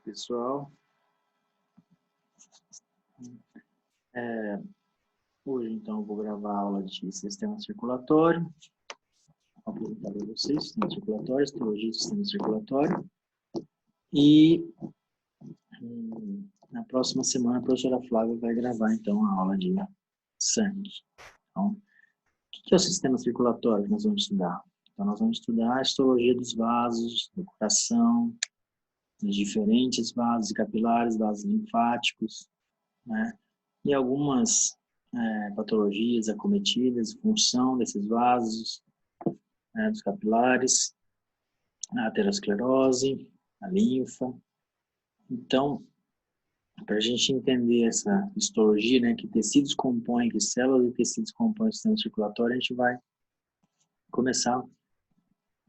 Pessoal, hoje então eu vou gravar a aula de sistema circulatório. Vou apresentar para vocês sistema circulatório, histologia do sistema circulatório. E na próxima semana a professora Flávia vai gravar então a aula de sangue. Então, o que é o sistema circulatório que nós vamos estudar? Então nós vamos estudar a histologia dos vasos, do coração, dos diferentes vasos capilares, vasos linfáticos, né? E algumas patologias acometidas, função desses vasos, dos capilares, a aterosclerose, a linfa. Então, para a gente entender essa histologia, né, que tecidos compõem, que células e tecidos compõem o sistema circulatório, a gente vai começar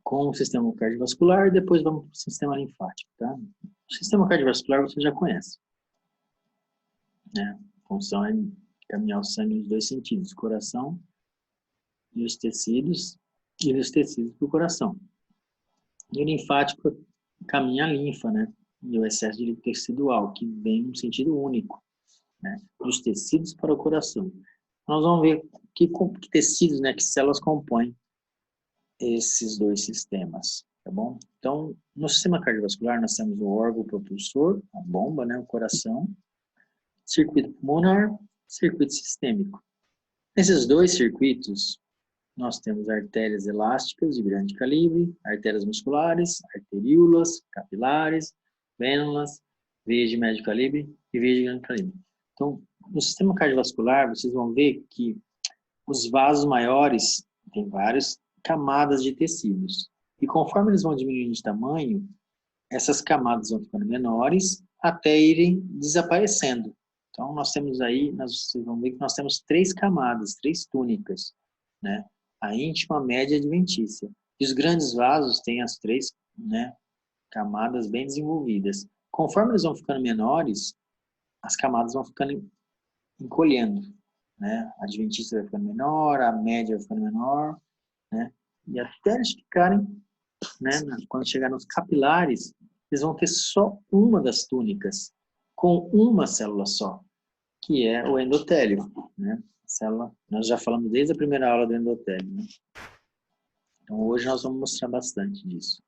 com o sistema cardiovascular e depois vamos para o sistema linfático, tá? O sistema cardiovascular você já conhece, né? A função é caminhar o sangue nos dois sentidos, coração e os tecidos para o coração. E o linfático caminha a linfa, né? E o excesso de líquido tecidual, que vem num sentido único, né? Dos tecidos para o coração. Nós vamos ver que tecidos, né, que células compõem esses dois sistemas, tá bom? Então, no sistema cardiovascular, nós temos o órgão propulsor, a bomba, né, o coração, circuito pulmonar, circuito sistêmico. Nesses dois circuitos, nós temos artérias elásticas de grande calibre, artérias musculares, arteríolas, capilares, vênulas, veias de médio calibre e veias de grande calibre. Então, no sistema cardiovascular, vocês vão ver que os vasos maiores têm várias camadas de tecidos. E conforme eles vão diminuindo de tamanho, essas camadas vão ficando menores até irem desaparecendo. Então, nós temos aí, vocês vão ver que nós temos 3 camadas, 3 túnicas, né? A íntima, a média e a adventícia. E os grandes vasos têm as 3, né, camadas bem desenvolvidas. Conforme eles vão ficando menores, as camadas vão ficando encolhendo, né? A adventícia vai ficando menor, a média vai ficando menor, né? E até eles ficarem, né, quando chegar nos capilares, eles vão ter só uma das túnicas, com uma célula só, que é o endotélio, né? Célula, nós já falamos desde a primeira aula do endotélio, né? Então hoje nós vamos mostrar bastante disso.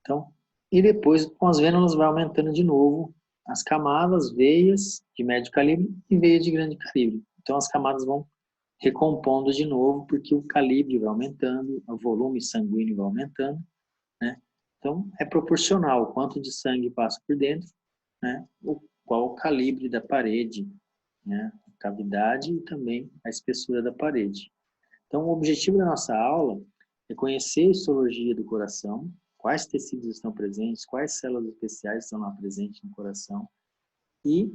Então, e depois com as vênulas vai aumentando de novo as camadas, veias de médio calibre e veias de grande calibre. Então as camadas vão recompondo de novo porque o calibre vai aumentando, o volume sanguíneo vai aumentando, né? Então é proporcional o quanto de sangue passa por dentro, né? Qual o calibre da parede, né? A cavidade e também a espessura da parede. Então, o objetivo da nossa aula é conhecer a histologia do coração, quais tecidos estão presentes, quais células especiais estão lá presentes no coração e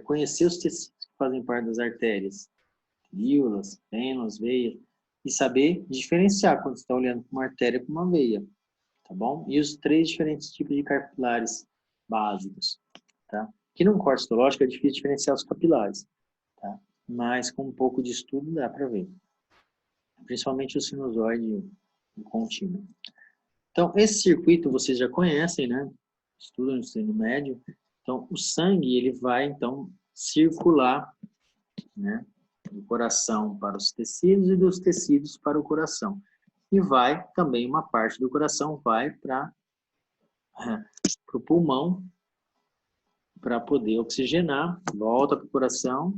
conhecer os tecidos que fazem parte das artérias, arteríolas, vênulas, veias, e saber diferenciar quando você está olhando para uma artéria e para uma veia, tá bom? E os 3 diferentes tipos de capilares básicos, tá? Que num corte histológico é difícil diferenciar os capilares, tá? Mas com um pouco de estudo dá para ver. Principalmente o sinusoide contínuo. Então, esse circuito vocês já conhecem, né? Estudam no ensino médio. Então, o sangue, ele vai, então, circular, né? Do coração para os tecidos e dos tecidos para o coração. E vai, também, uma parte do coração vai para o pulmão, para poder oxigenar, volta para o coração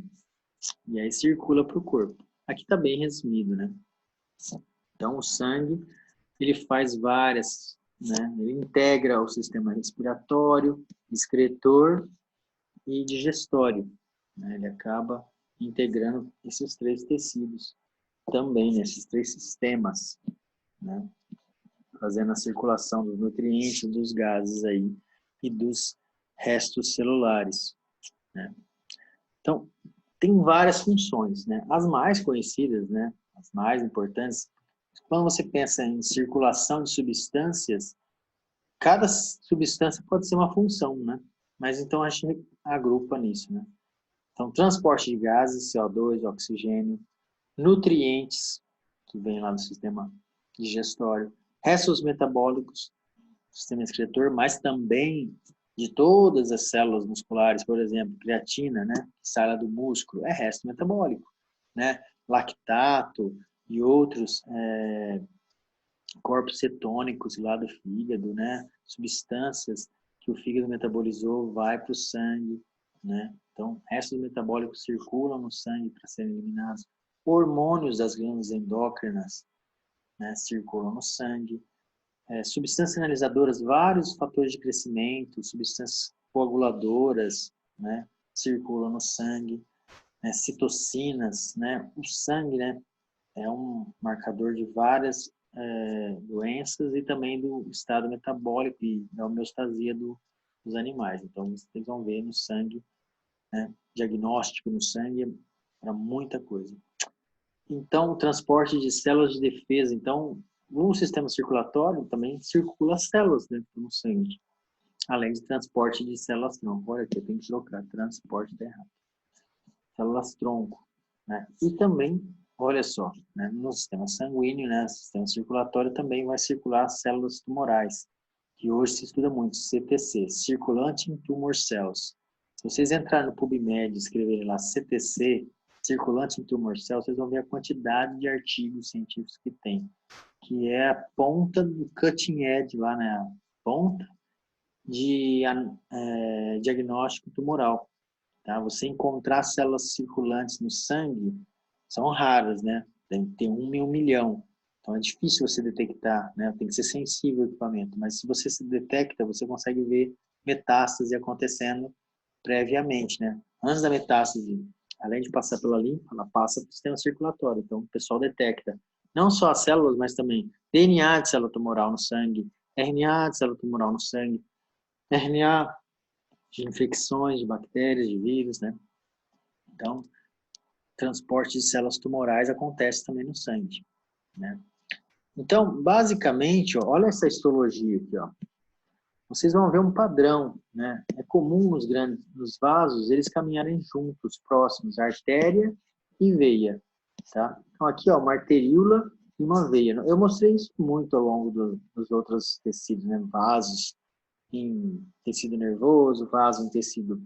e aí circula para o corpo. Aqui está bem resumido, né? Então, o sangue, ele faz várias, né? Ele integra o sistema respiratório, excretor e digestório, né? Ele acaba integrando esses 3 tecidos também, nesses 3 sistemas, né? Fazendo a circulação dos nutrientes, dos gases aí e dos restos celulares, né? Então, tem várias funções, né? As mais conhecidas, né? As mais importantes. Quando você pensa em circulação de substâncias, cada substância pode ser uma função, né? Mas então a gente agrupa nisso, né? Então, transporte de gases, CO2, oxigênio, nutrientes, que vem lá do sistema digestório, restos metabólicos, sistema excretor, mas também de todas as células musculares, por exemplo, creatina, né, que sai lá do músculo, é resto metabólico, né? Lactato e outros corpos cetônicos lá do fígado, né? Substâncias que o fígado metabolizou vai para o sangue, né? Então, restos metabólicos circulam no sangue para serem eliminados. Hormônios das glândulas endócrinas, né, circulam no sangue. Substâncias sinalizadoras, vários fatores de crescimento, substâncias coaguladoras, né, circulam no sangue. Citocinas, né? O sangue, né, é um marcador de várias doenças e também do estado metabólico e da homeostasia dos animais. Então, vocês vão ver no sangue, né, diagnóstico no sangue para muita coisa. Então, o transporte de células de defesa. Então, no sistema circulatório também circula as células dentro do sangue. Além de transporte de células tronco. Olha aqui, eu tenho que trocar. Transporte tá errado. Células tronco, né? E também, olha só, né, no sistema sanguíneo, né, no sistema circulatório também vai circular as células tumorais, que hoje se estuda muito, CTC, Circulating Tumor Cells. Se vocês entrarem no PubMed e escreverem lá CTC, Circulating Tumor Cells, vocês vão ver a quantidade de artigos científicos que tem, que é a ponta do cutting edge lá, né, a ponta de diagnóstico tumoral. Tá? Você encontrar células circulantes no sangue são raras, né? Tem que ter 1 em 1 milhão. Então é difícil você detectar, né? Tem que ser sensível ao equipamento. Mas se você se detecta, você consegue ver metástase acontecendo previamente, né? Antes da metástase, além de passar pela linfa, ela passa para o sistema circulatório. Então o pessoal detecta não só as células, mas também DNA de célula tumoral no sangue, RNA de célula tumoral no sangue, RNA de infecções, de bactérias, de vírus, né? Então, transporte de células tumorais acontece também no sangue, né? Então, basicamente, ó, olha essa histologia aqui, ó. Vocês vão ver um padrão, né? É comum nos vasos, eles caminharem juntos, próximos, artéria e veia, tá? Então, aqui, ó, uma arteríola e uma veia. Eu mostrei isso muito ao longo dos outros tecidos, né? Vasos em tecido nervoso, vaso em tecido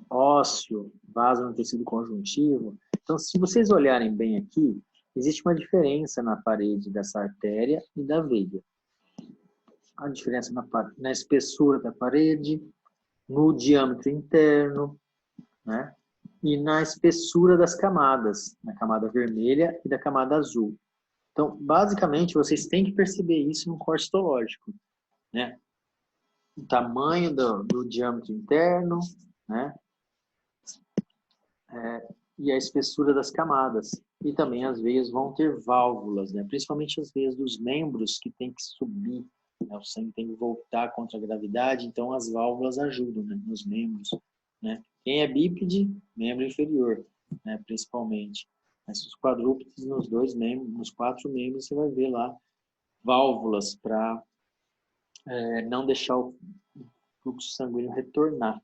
ósseo, vaso no tecido conjuntivo. Então, se vocês olharem bem aqui, existe uma diferença na parede dessa artéria e da veia. A diferença na espessura da parede, no diâmetro interno, né? E na espessura das camadas, na camada vermelha e da camada azul. Então, basicamente, vocês têm que perceber isso no corte histológico, né? O tamanho do diâmetro interno, né? E a espessura das camadas. E também as veias vão ter válvulas, né? Principalmente as veias dos membros que tem que subir, né? O sangue tem que voltar contra a gravidade, então as válvulas ajudam, né? Nos membros, né? Quem é bípede, membro inferior, né? Principalmente. Mas os quadrúpedes, nos 2 membros, nos 4 membros, você vai ver lá válvulas para não deixar o fluxo sanguíneo retornar.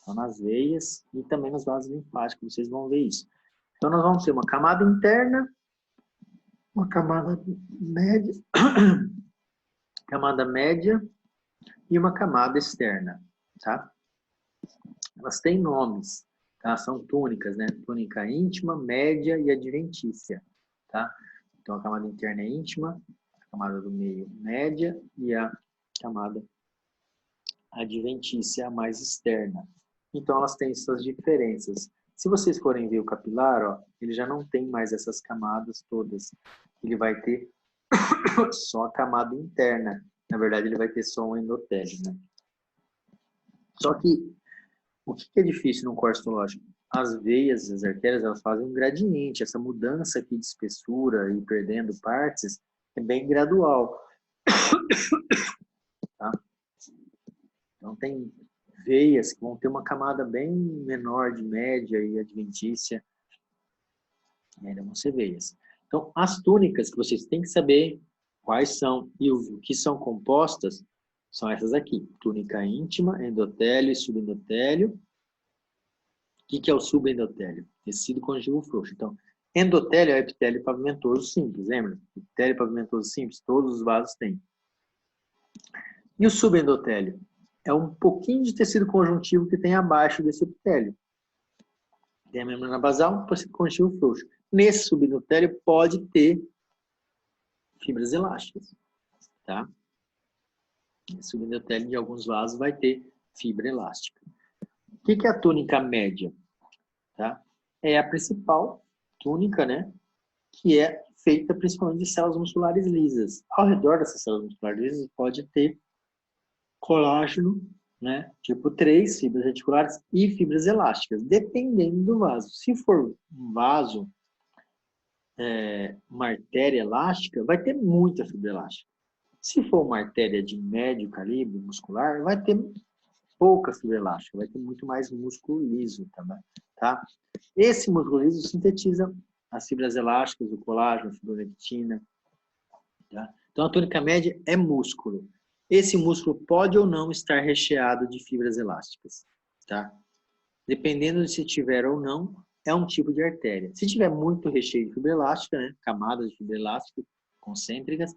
Então, nas veias e também nos vasos linfáticos, vocês vão ver isso. Então, nós vamos ter uma camada interna, uma camada média, camada média e uma camada externa, tá? Elas têm nomes, tá? São túnicas, né? Túnica íntima, média e adventícia, tá? Então, a camada interna é íntima, a camada do meio média e a camada adventícia mais externa. Então, elas têm essas diferenças. Se vocês forem ver o capilar, ó, ele já não tem mais essas camadas todas. Ele vai ter só a camada interna. Na verdade, ele vai ter só um endotélio, né? Só que, o que é difícil no corte histológico? As veias, as artérias, elas fazem um gradiente. Essa mudança aqui de espessura e perdendo partes é bem gradual. Tá? Então, tem veias que vão ter uma camada bem menor de média e adventícia. E ainda vão ser veias. Então, as túnicas que vocês têm que saber quais são e o que são compostas são essas aqui. Túnica íntima, endotélio e subendotélio. O que é o subendotélio? Tecido conjuntivo frouxo. Então, endotélio é o epitélio pavimentoso simples, lembra? Epitélio pavimentoso simples, todos os vasos têm. E o subendotélio? É um pouquinho de tecido conjuntivo que tem abaixo desse epitélio. Tem a membrana basal, um tecido conjuntivo frouxo. Nesse subendotélio pode ter fibras elásticas, tá? Esse subendotélio de alguns vasos vai ter fibra elástica. O que é a túnica média? Tá? É a principal túnica, né? Que é feita principalmente de células musculares lisas. Ao redor dessas células musculares lisas pode ter colágeno, né? Tipo 3, fibras reticulares e fibras elásticas, dependendo do vaso. Se for um vaso, uma artéria elástica, vai ter muita fibra elástica. Se for uma artéria de médio calibre muscular, vai ter pouca fibra elástica, vai ter muito mais músculo liso também, tá? Esse músculo liso sintetiza as fibras elásticas, o colágeno, a fibronectina, tá? Então, a túnica média é músculo. Esse músculo pode ou não estar recheado de fibras elásticas, tá? Dependendo de se tiver ou não, é um tipo de artéria. Se tiver muito recheio de fibra elástica, né, camadas de fibra elástica concêntricas,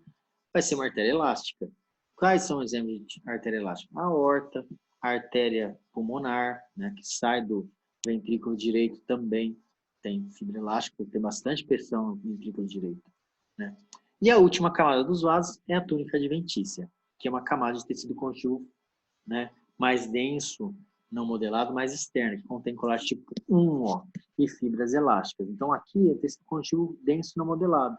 vai ser uma artéria elástica. Quais são os exemplos de artéria elástica? A aorta, a artéria pulmonar, né, que sai do ventrículo direito também tem fibra elástica, tem bastante pressão no ventrículo direito, né? E a última camada dos vasos é a túnica adventícia, que é uma camada de tecido conjuntivo, né, mais denso, não modelado, mais externo, que contém colágeno tipo 1, ó, e fibras elásticas. Então aqui é tecido conjuntivo denso não modelado.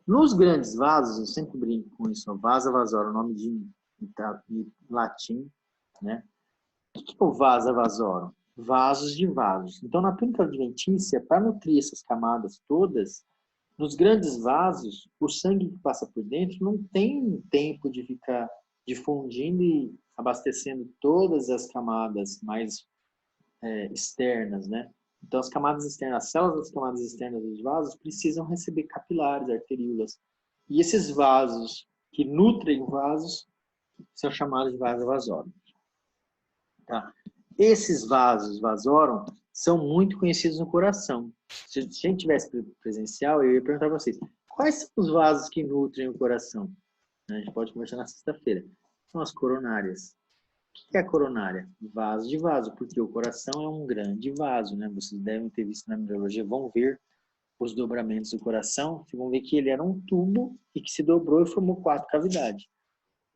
Nos grandes vasos, eu sempre brinco com isso, ó, vasa vasorum, nome de latim, né? O que é o vasa vasorum? Vasos de vasos. Então, na túnica adventícia, para nutrir essas camadas todas, nos grandes vasos, o sangue que passa por dentro não tem tempo de ficar difundindo e abastecendo todas as camadas mais externas, né? Então, as camadas externas, as células das camadas externas dos vasos precisam receber capilares, arteríolas. E esses vasos que nutrem vasos são chamados de vasa vasorum. Tá? Esses vasos vasorum são muito conhecidos no coração. Se a gente tivesse presencial, eu ia perguntar para vocês, quais são os vasos que nutrem o coração? A gente pode conversar na sexta-feira. São as coronárias. O que é a coronária? Vaso de vaso, porque o coração é um grande vaso, né? Vocês devem ter visto na mineralogia, vão ver os dobramentos do coração, vocês vão ver que ele era um tubo e que se dobrou e formou 4 cavidades.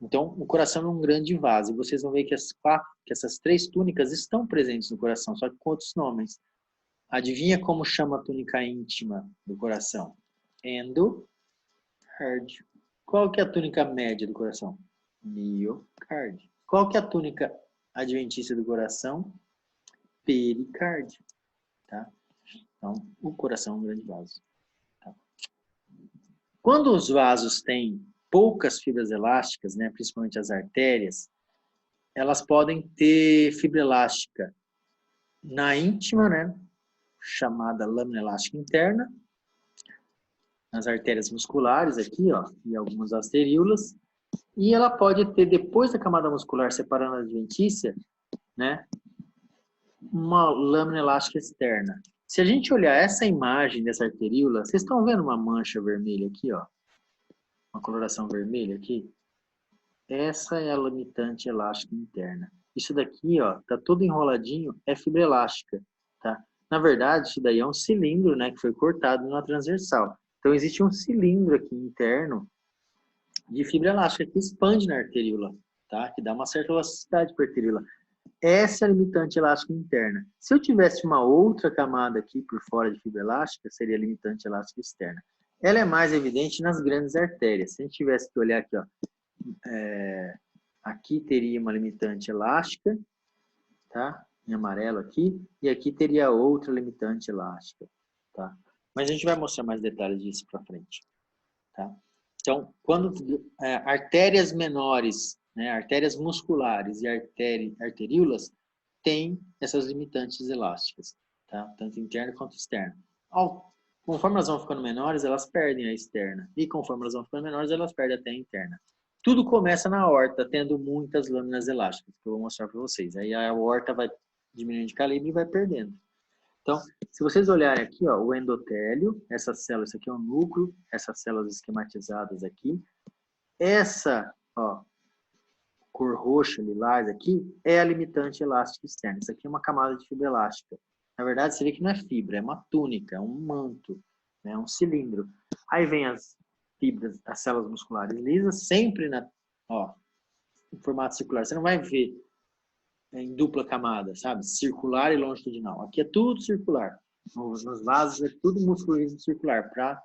Então, o coração é um grande vaso. E vocês vão ver que essas 3 túnicas estão presentes no coração, só que com outros nomes. Adivinha como chama a túnica íntima do coração? Endocárdio. Qual que é a túnica média do coração? Miocárdio. Qual que é a túnica adventícia do coração? Pericárdio. Tá? Então, o coração é um grande vaso. Tá? Quando os vasos têm poucas fibras elásticas, né, principalmente as artérias, elas podem ter fibra elástica na íntima, né, chamada lâmina elástica interna, nas artérias musculares aqui, ó, e algumas arteríolas, e ela pode ter, depois da camada muscular separando a adventícia, né, uma lâmina elástica externa. Se a gente olhar essa imagem dessa arteríola, vocês estão vendo uma mancha vermelha aqui, ó? Uma coloração vermelha aqui? Essa é a limitante elástica interna. Isso daqui, ó, tá todo enroladinho, é fibra elástica, tá? Na verdade, isso daí é um cilindro, né, que foi cortado na transversal. Então, existe um cilindro aqui interno de fibra elástica que expande na arteríola, tá? Que dá uma certa elasticidade para a arteríola. Essa é a limitante elástica interna. Se eu tivesse uma outra camada aqui por fora de fibra elástica, seria a limitante elástica externa. Ela é mais evidente nas grandes artérias. Se a gente tivesse que olhar aqui, ó, aqui teria uma limitante elástica, tá? Em amarelo aqui, e aqui teria outra limitante elástica, tá? Mas a gente vai mostrar mais detalhes disso para frente, tá? Então, quando artérias menores, né, artérias musculares e arteríolas têm essas limitantes elásticas, tá? Tanto interna quanto externa. Conforme elas vão ficando menores, elas perdem a externa. E conforme elas vão ficando menores, elas perdem até a interna. Tudo começa na aorta, tendo muitas lâminas elásticas, que eu vou mostrar para vocês. Aí a aorta vai diminuindo de calibre e vai perdendo. Então, se vocês olharem aqui, ó, o endotélio, essas células, isso aqui é o núcleo, essas células esquematizadas aqui. Essa, ó, cor roxa, lilás aqui, é a limitante elástica externa. Isso aqui é uma camada de fibra elástica. Na verdade, você vê que não é fibra, é uma túnica, é um manto, né? Um cilindro. Aí vem as fibras, as células musculares lisas, sempre em formato circular. Você não vai ver em dupla camada, sabe? Circular e longitudinal. Aqui é tudo circular. Nos vasos é tudo músculo rígido circular para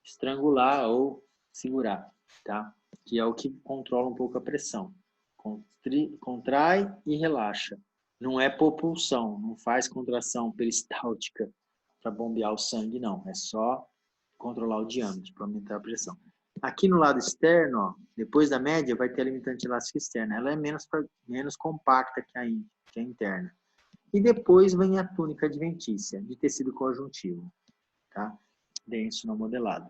estrangular ou segurar, tá? Que é o que controla um pouco a pressão. Contrai e relaxa. Não é propulsão, não faz contração peristáltica para bombear o sangue, não. É só controlar o diâmetro para aumentar a pressão. Aqui no lado externo, ó, depois da média, vai ter a limitante elástica externa. Ela é menos compacta que a interna. E depois vem a túnica adventícia, de tecido conjuntivo, tá? Denso não modelado.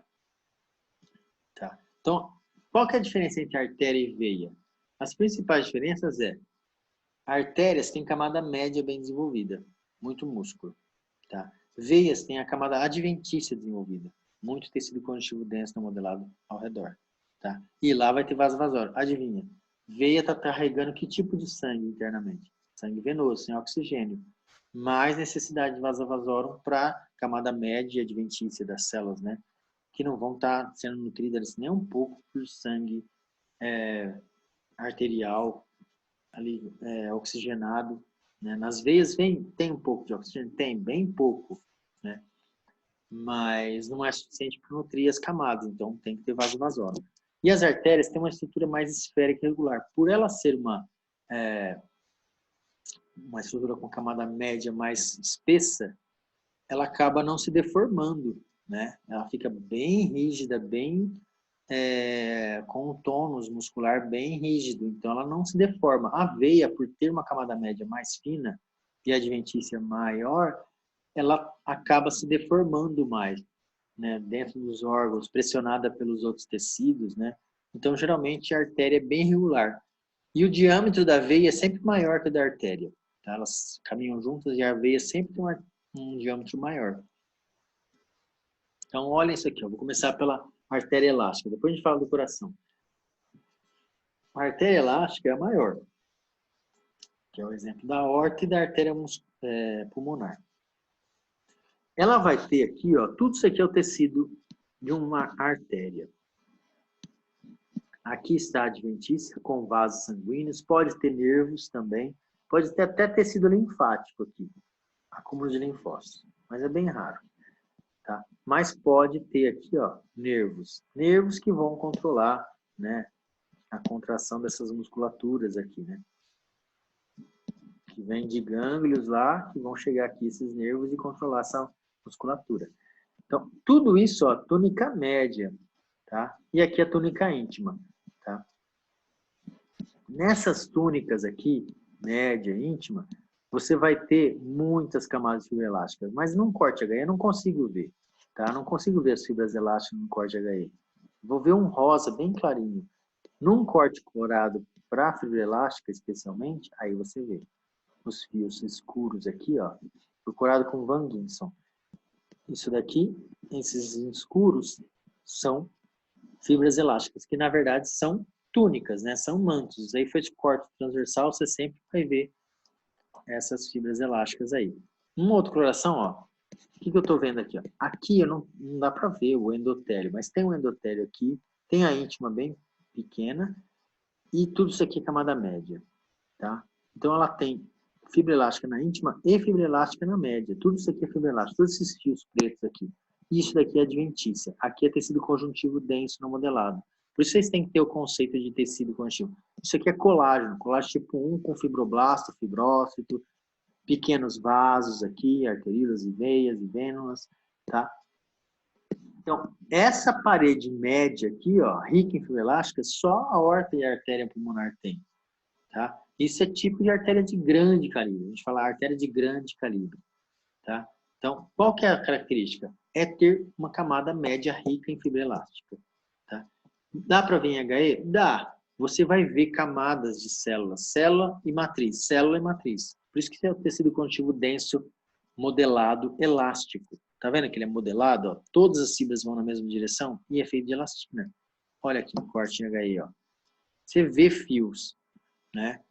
Tá? Então, qual que é a diferença entre artéria e veia? As principais diferenças artérias têm camada média bem desenvolvida, muito músculo. Tá? Veias têm a camada adventícia desenvolvida, muito tecido conjuntivo denso não modelado ao redor. Tá? E lá vai ter vaso vasório. Adivinha? Veia está carregando que tipo de sangue internamente? Sangue venoso, sem oxigênio. Mais necessidade de vaso vasórum para a camada média adventícia das células, né? Que não vão estar sendo nutridas nem um pouco por sangue arterial ali, oxigenado. Né? Nas veias tem um pouco de oxigênio? Tem, bem pouco. Né? Mas não é suficiente para nutrir as camadas, então tem que ter vaso vasórum. E as artérias têm uma estrutura mais esférica e regular. Por ela ser uma estrutura com camada média mais espessa, ela acaba não se deformando, né? Ela fica bem rígida, com um tônus muscular bem rígido, então ela não se deforma. A veia, por ter uma camada média mais fina e adventícia maior, ela acaba se deformando mais, né? Dentro dos órgãos, pressionada pelos outros tecidos, né? Então, geralmente, a artéria é bem regular. E o diâmetro da veia é sempre maior que o da artéria. Tá? Elas caminham juntas e a veia sempre tem um diâmetro maior. Então, olha isso aqui. Eu vou começar pela artéria elástica. Depois a gente fala do coração. A artéria elástica é a maior, que é o exemplo da aorta e da artéria pulmonar. Ela vai ter aqui, ó, tudo isso aqui é o tecido de uma artéria. Aqui está a adventícia com vasos sanguíneos, pode ter nervos também, pode ter até tecido linfático aqui, acúmulo de linfócitos, mas é bem raro. Tá? Mas pode ter aqui, ó, nervos que vão controlar, né, a contração dessas musculaturas aqui, né? Que vem de gânglios lá, que vão chegar aqui esses nervos e controlar essa musculatura. Então, tudo isso, ó, túnica média, tá? E aqui a túnica íntima, tá? Nessas túnicas aqui, média, íntima, você vai ter muitas camadas de fibra elástica, mas num corte HE eu não consigo ver, tá? Não consigo ver as fibras elásticas num corte HE. Vou ver um rosa bem clarinho. Num corte colorado para fibra elástica, especialmente, aí você vê os fios escuros aqui, ó, procurado com Van Ginson. Isso daqui, esses escuros, são fibras elásticas, que na verdade são túnicas, né? São mantos. Aí foi de corte transversal, você sempre vai ver essas fibras elásticas aí. Uma outra coloração, ó. O que eu estou vendo aqui? Ó? Aqui não dá para ver o endotélio, mas tem um endotélio aqui, tem a íntima bem pequena e tudo isso aqui é camada média, tá? Então ela tem fibra elástica na íntima e fibra elástica na média. Tudo isso aqui é fibra elástica, todos esses fios pretos aqui. Isso daqui é adventícia. Aqui é tecido conjuntivo denso não modelado. Por isso vocês têm que ter o conceito de tecido conjuntivo. Isso aqui é colágeno tipo 1 com fibroblasto, fibrócito, pequenos vasos aqui, arteríolas e veias e vênulas, tá? Então, essa parede média aqui, ó, rica em fibra elástica, só a aorta e a artéria pulmonar tem, tá? Isso é tipo de artéria de grande calibre. A gente fala artéria de grande calibre, tá? Então, qual que é a característica? É ter uma camada média rica em fibra elástica, tá? Dá para ver em HE? Dá. Você vai ver camadas de células, célula e matriz, célula e matriz. Por isso que é o tecido conjuntivo denso, modelado, elástico. Tá vendo que ele é modelado? Ó? Todas as fibras vão na mesma direção e é feito de elastina. Olha aqui no corte em HE, ó. Você vê fios. né?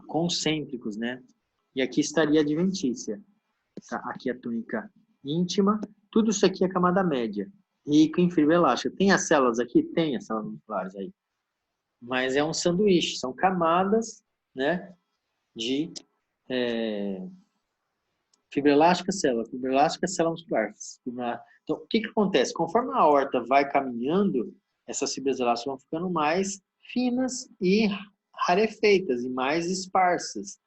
Concêntricos, né? E aqui estaria a adventícia. Tá? Aqui a túnica íntima. Tudo isso aqui é camada média. Rico em fibra elástica. Tem as células aqui? Tem as células musculares aí. Mas é um sanduíche. São camadas, né? De fibra elástica, célula muscular. Então, o que acontece? Conforme a aorta vai caminhando, essas fibras elásticas vão ficando mais finas e rarefeitas e mais esparsas.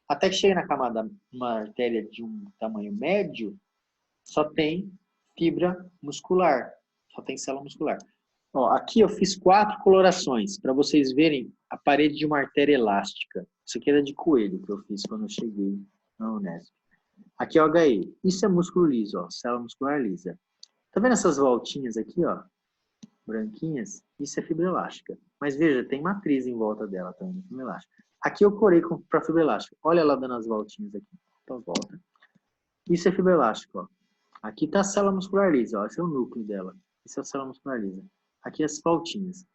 Até que chega na camada, uma artéria de um tamanho médio, só tem fibra muscular, só tem célula muscular. Ó, aqui eu fiz 4 colorações, para vocês verem a parede de uma artéria elástica. Isso aqui era de coelho que eu fiz quando eu cheguei na Unesp. Aqui é o HE. Isso é músculo liso, ó, célula muscular lisa. Tá vendo essas voltinhas aqui, ó, branquinhas? Isso é fibra elástica. Mas veja, tem matriz em volta dela também, fibra elástica. Aqui eu corei para fibra elástica. Olha ela dando as voltinhas aqui. Então, volta. Isso é fibra elástica, ó. Aqui tá a célula muscular lisa, ó. Esse é o núcleo dela. Isso é a célula muscular lisa. Aqui as voltinhas.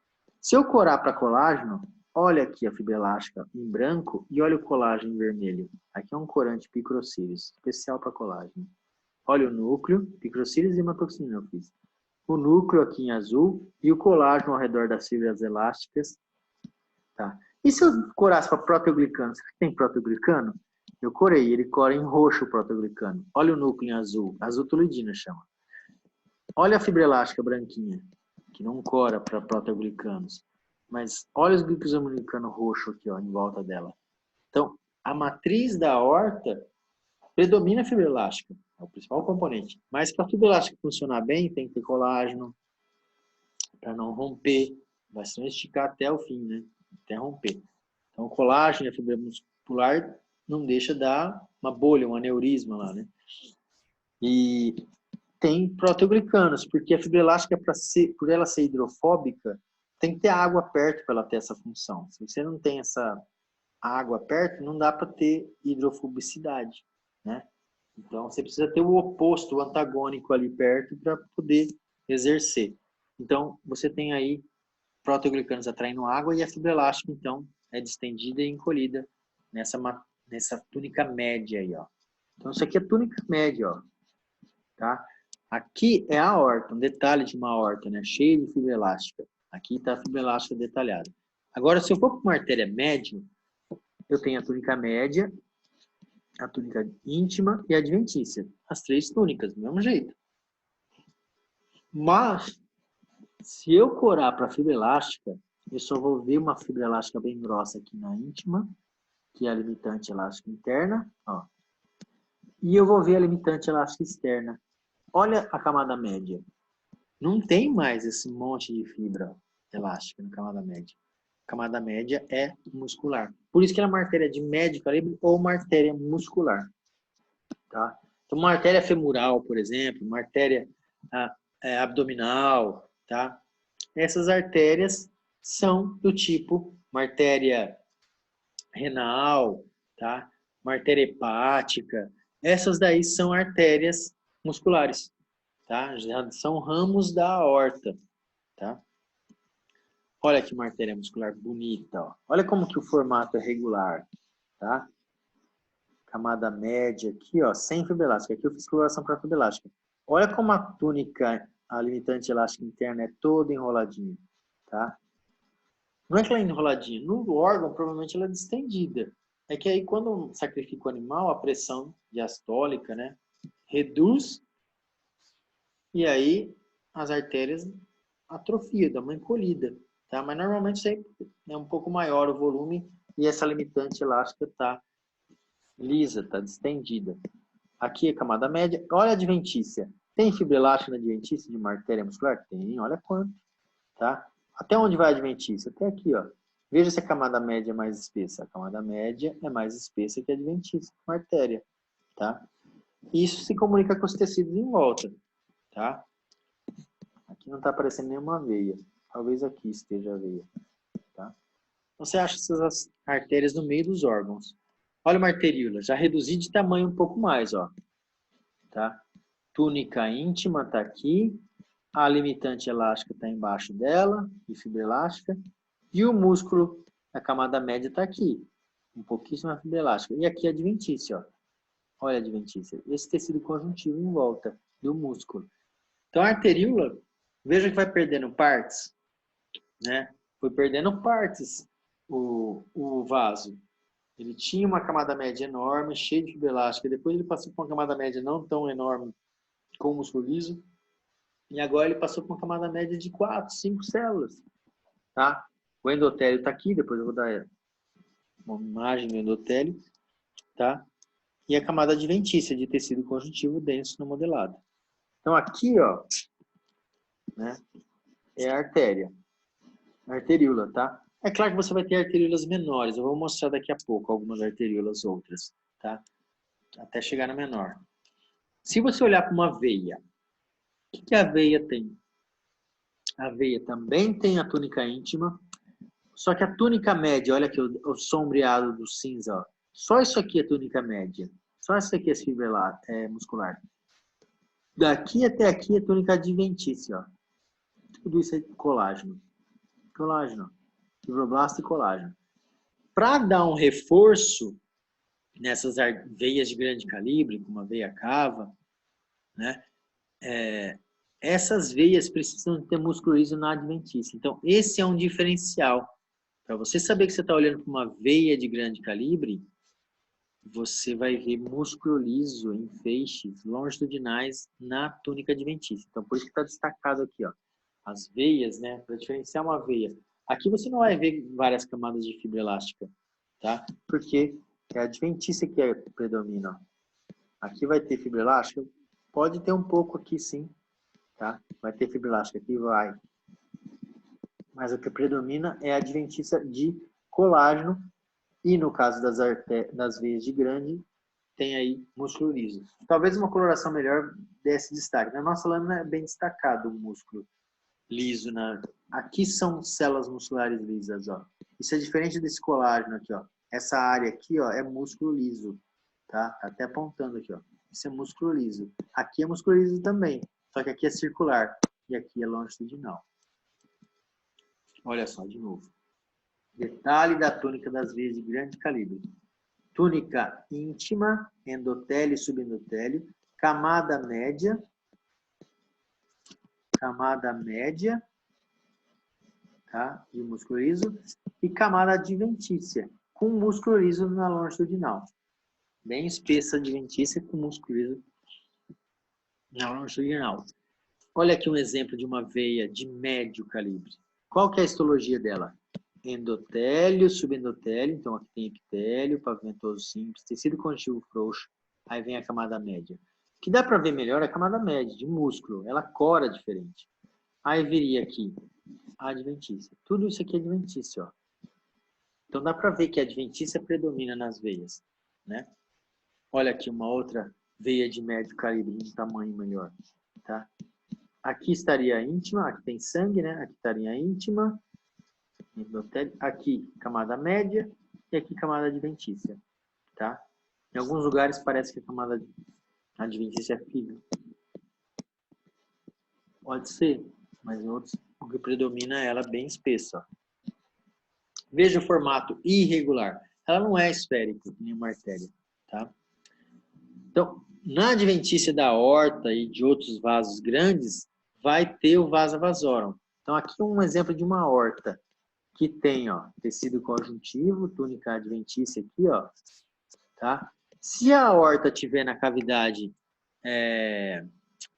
Se eu corar para colágeno, olha aqui a fibra elástica em branco e olha o colágeno em vermelho. Aqui é um corante picrocílios, especial para colágeno. Olha o núcleo, picrocílios e hematoxina eu fiz. O núcleo aqui em azul e o colágeno ao redor das fibras elásticas. Tá? E se eu corasse para proteoglicano? Será que tem proteoglicano? Eu corei, ele cora em roxo o proteoglicano. Olha o núcleo em azul, azultolidina chama. Olha a fibra elástica branquinha, que não cora para proteoglicanos. Mas olha os glicosaminoglicanos roxo aqui, ó, em volta dela. Então, a matriz da aorta predomina a fibra elástica, é o principal componente. Mas para a fibra elástica funcionar bem, tem que ter colágeno, para não romper, vai se esticar até o fim, né? Até romper. Então, o colágeno e a fibra muscular não deixa dar uma bolha, um aneurisma lá, né? E tem proteoglicanos, porque a fibra elástica, por ela ser hidrofóbica, tem que ter água perto para ela ter essa função. Se você não tem essa água perto, não dá para ter hidrofobicidade, né? Então, você precisa ter o oposto, o antagônico ali perto para poder exercer. Então, você tem aí proteoglicanos atraindo água e a fibra elástica, então, é distendida e encolhida nessa túnica média aí, ó. Então, isso aqui é túnica média, ó. Tá? Aqui é a aorta, um detalhe de uma aorta, né? Cheia de fibra elástica. Aqui está a fibra elástica detalhada. Agora, se eu for para uma artéria média, eu tenho a túnica média, a túnica íntima e a adventícia. As 3 túnicas, do mesmo jeito. Mas, se eu corar para a fibra elástica, eu só vou ver uma fibra elástica bem grossa aqui na íntima, que é a limitante elástica interna, ó. E eu vou ver a limitante elástica externa. Olha a camada média. Não tem mais esse monte de fibra elástica na camada média. A camada média é muscular. Por isso que ela é uma artéria de médio calibre ou uma artéria muscular. Tá? Então, uma artéria femoral, por exemplo, uma artéria abdominal, tá? Essas artérias são do tipo uma artéria renal, tá? Uma artéria hepática. Essas daí são artérias musculares, tá? Já são ramos da aorta, tá? Olha que uma artéria muscular bonita, ó. Olha como que o formato é regular, tá? Camada média aqui, ó, sem fibra elástica. Aqui eu fiz coloração para fibra elástica. Olha como a túnica, a limitante elástica interna é toda enroladinha, tá? Não é que ela é enroladinha. No órgão, provavelmente ela é distendida. É que aí, quando sacrifica o animal, a pressão diastólica, né, reduz e aí as artérias atrofiam, dá uma encolhida, tá? Mas normalmente sempre é um pouco maior o volume e essa limitante elástica está lisa, está distendida. Aqui é a camada média. Olha a adventícia. Tem fibra elástica na adventícia de uma artéria muscular? Tem, olha quanto, tá? Até onde vai a adventícia? Até aqui, ó. Veja se a camada média é mais espessa. A camada média é mais espessa que a adventícia, uma artéria, tá? Isso se comunica com os tecidos em volta, tá? Aqui não está aparecendo nenhuma veia. Talvez aqui esteja a veia, tá? Você acha essas artérias no meio dos órgãos. Olha uma arteríola, já reduzi de tamanho um pouco mais, ó. Tá? Túnica íntima está aqui, a limitante elástica está embaixo dela, de fibra elástica, e o músculo A camada média está aqui, um pouquíssima fibra elástica. E aqui a adventícia, ó. Olha a adventícia. Esse tecido conjuntivo em volta do músculo. Então a arteríola, veja que vai perdendo partes, né? Foi perdendo partes o vaso. Ele tinha uma camada média enorme, cheia de fibra elástica. Depois ele passou por uma camada média não tão enorme com o músculo liso. E agora ele passou por uma camada média de 4, 5 células. Tá? O endotélio está aqui, depois eu vou dar uma imagem do endotélio. Tá? E a camada adventícia de tecido conjuntivo denso no modelado. Então aqui, ó, né, é a artéria. A arteríola, tá? É claro que você vai ter arteríolas menores. Eu vou mostrar daqui a pouco algumas arteríolas outras, tá? Até chegar na menor. Se você olhar para uma veia, o que a veia tem? A veia também tem a túnica íntima, só que a túnica média, olha aqui o sombreado do cinza, ó. Só isso aqui é túnica média. Só isso aqui é fibra muscular. Daqui até aqui é túnica adventícia, ó. Tudo isso é colágeno. Colágeno. Fibroblasto e colágeno. Para dar um reforço nessas veias de grande calibre, como a veia cava, né? Essas veias precisam ter músculo liso na adventícia. Então, esse é um diferencial. Para você saber que você está olhando para uma veia de grande calibre, você vai ver músculo liso em feixes longitudinais na túnica adventícia. Então, por isso que está destacado aqui, ó, as veias, né? Para diferenciar uma veia. Aqui você não vai ver várias camadas de fibra elástica, tá? Porque é a adventícia que predomina. Ó. Aqui vai ter fibra elástica? Pode ter um pouco aqui, sim. Tá? Vai ter fibra elástica aqui, vai. Mas o que predomina é a adventícia de colágeno. E no caso das veias de grande, tem aí músculo liso. Talvez uma coloração melhor desse destaque. Na nossa lâmina é bem destacado o músculo liso. Aqui são células musculares lisas. Ó. Isso é diferente desse colágeno aqui. Ó. Essa área aqui, ó, é músculo liso. Tá? Tá até apontando aqui. Ó. Isso é músculo liso. Aqui é músculo liso também. Só que aqui é circular. E aqui é longitudinal. Olha só, de novo. Detalhe da túnica das veias de grande calibre. Túnica íntima, endotélio e subendotélio, camada média, tá, de músculo liso, e camada adventícia, com músculo liso na longitudinal. Bem espessa adventícia com músculo liso na longitudinal. Olha aqui um exemplo de uma veia de médio calibre. Qual que é a histologia dela? Endotélio, subendotélio, então aqui tem epitélio, pavimentoso simples, tecido conjuntivo frouxo, aí vem a camada média. O que dá para ver melhor é a camada média, de músculo, ela cora diferente. Aí viria aqui a adventícia. Tudo isso aqui é adventícia, ó. Então dá para ver que a adventícia predomina nas veias, né? Olha aqui uma outra veia de médio calibre, de um tamanho melhor, tá? Aqui estaria a íntima, aqui tem sangue, né? Aqui estaria a íntima, aqui camada média e aqui camada adventícia, tá? Em alguns lugares parece que a camada adventícia é fibra. Pode ser, mas em outros o que predomina é ela bem espessa. Veja o formato irregular. Ela não é esférica, nem uma artéria, tá? Então, na adventícia da aorta e de outros vasos grandes, vai ter o vasa vasorum. Então, aqui um exemplo de uma aorta que tem, ó, tecido conjuntivo, túnica adventícia aqui, ó, tá? Se a aorta tiver na cavidade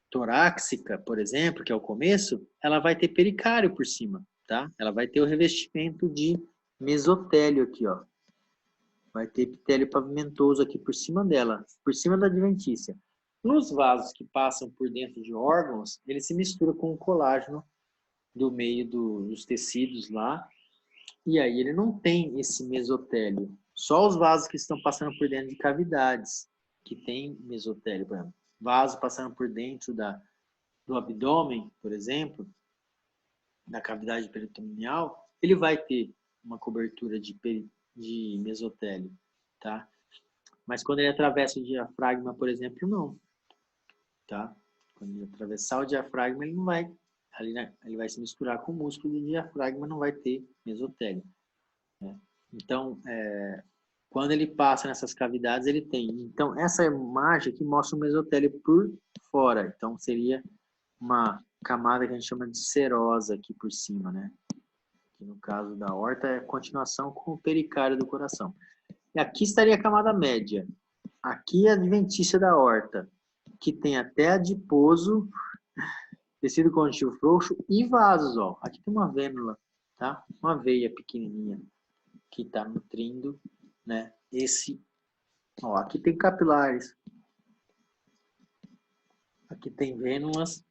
torácica, por exemplo, que é o começo, ela vai ter pericárdio por cima, tá? Ela vai ter o revestimento de mesotélio aqui, ó. Vai ter epitélio pavimentoso aqui por cima dela, por cima da adventícia. Nos vasos que passam por dentro de órgãos, ele se mistura com o colágeno do meio dos tecidos lá, e aí ele não tem esse mesotélio. Só os vasos que estão passando por dentro de cavidades, que tem mesotélio, por exemplo. Vaso passando por dentro do abdômen, por exemplo, da cavidade peritoneal, ele vai ter uma cobertura de mesotélio, tá? Mas quando ele atravessa o diafragma, por exemplo, não, tá? Quando ele atravessar o diafragma, ele não vai, ele vai se misturar com o músculo do diafragma, não vai ter mesotélio. Então, quando ele passa nessas cavidades, ele tem. Então, essa imagem aqui mostra o mesotélio por fora. Então, seria uma camada que a gente chama de serosa aqui por cima, né? Que no caso da aorta é continuação com o pericárdio do coração. E aqui estaria a camada média. Aqui é a adventícia da aorta, que tem até adiposo, tecido conjuntivo frouxo e vasos, ó. Aqui tem uma vênula, tá? Uma veia pequenininha que está nutrindo, né? Ó, aqui tem capilares. Aqui tem vênulas.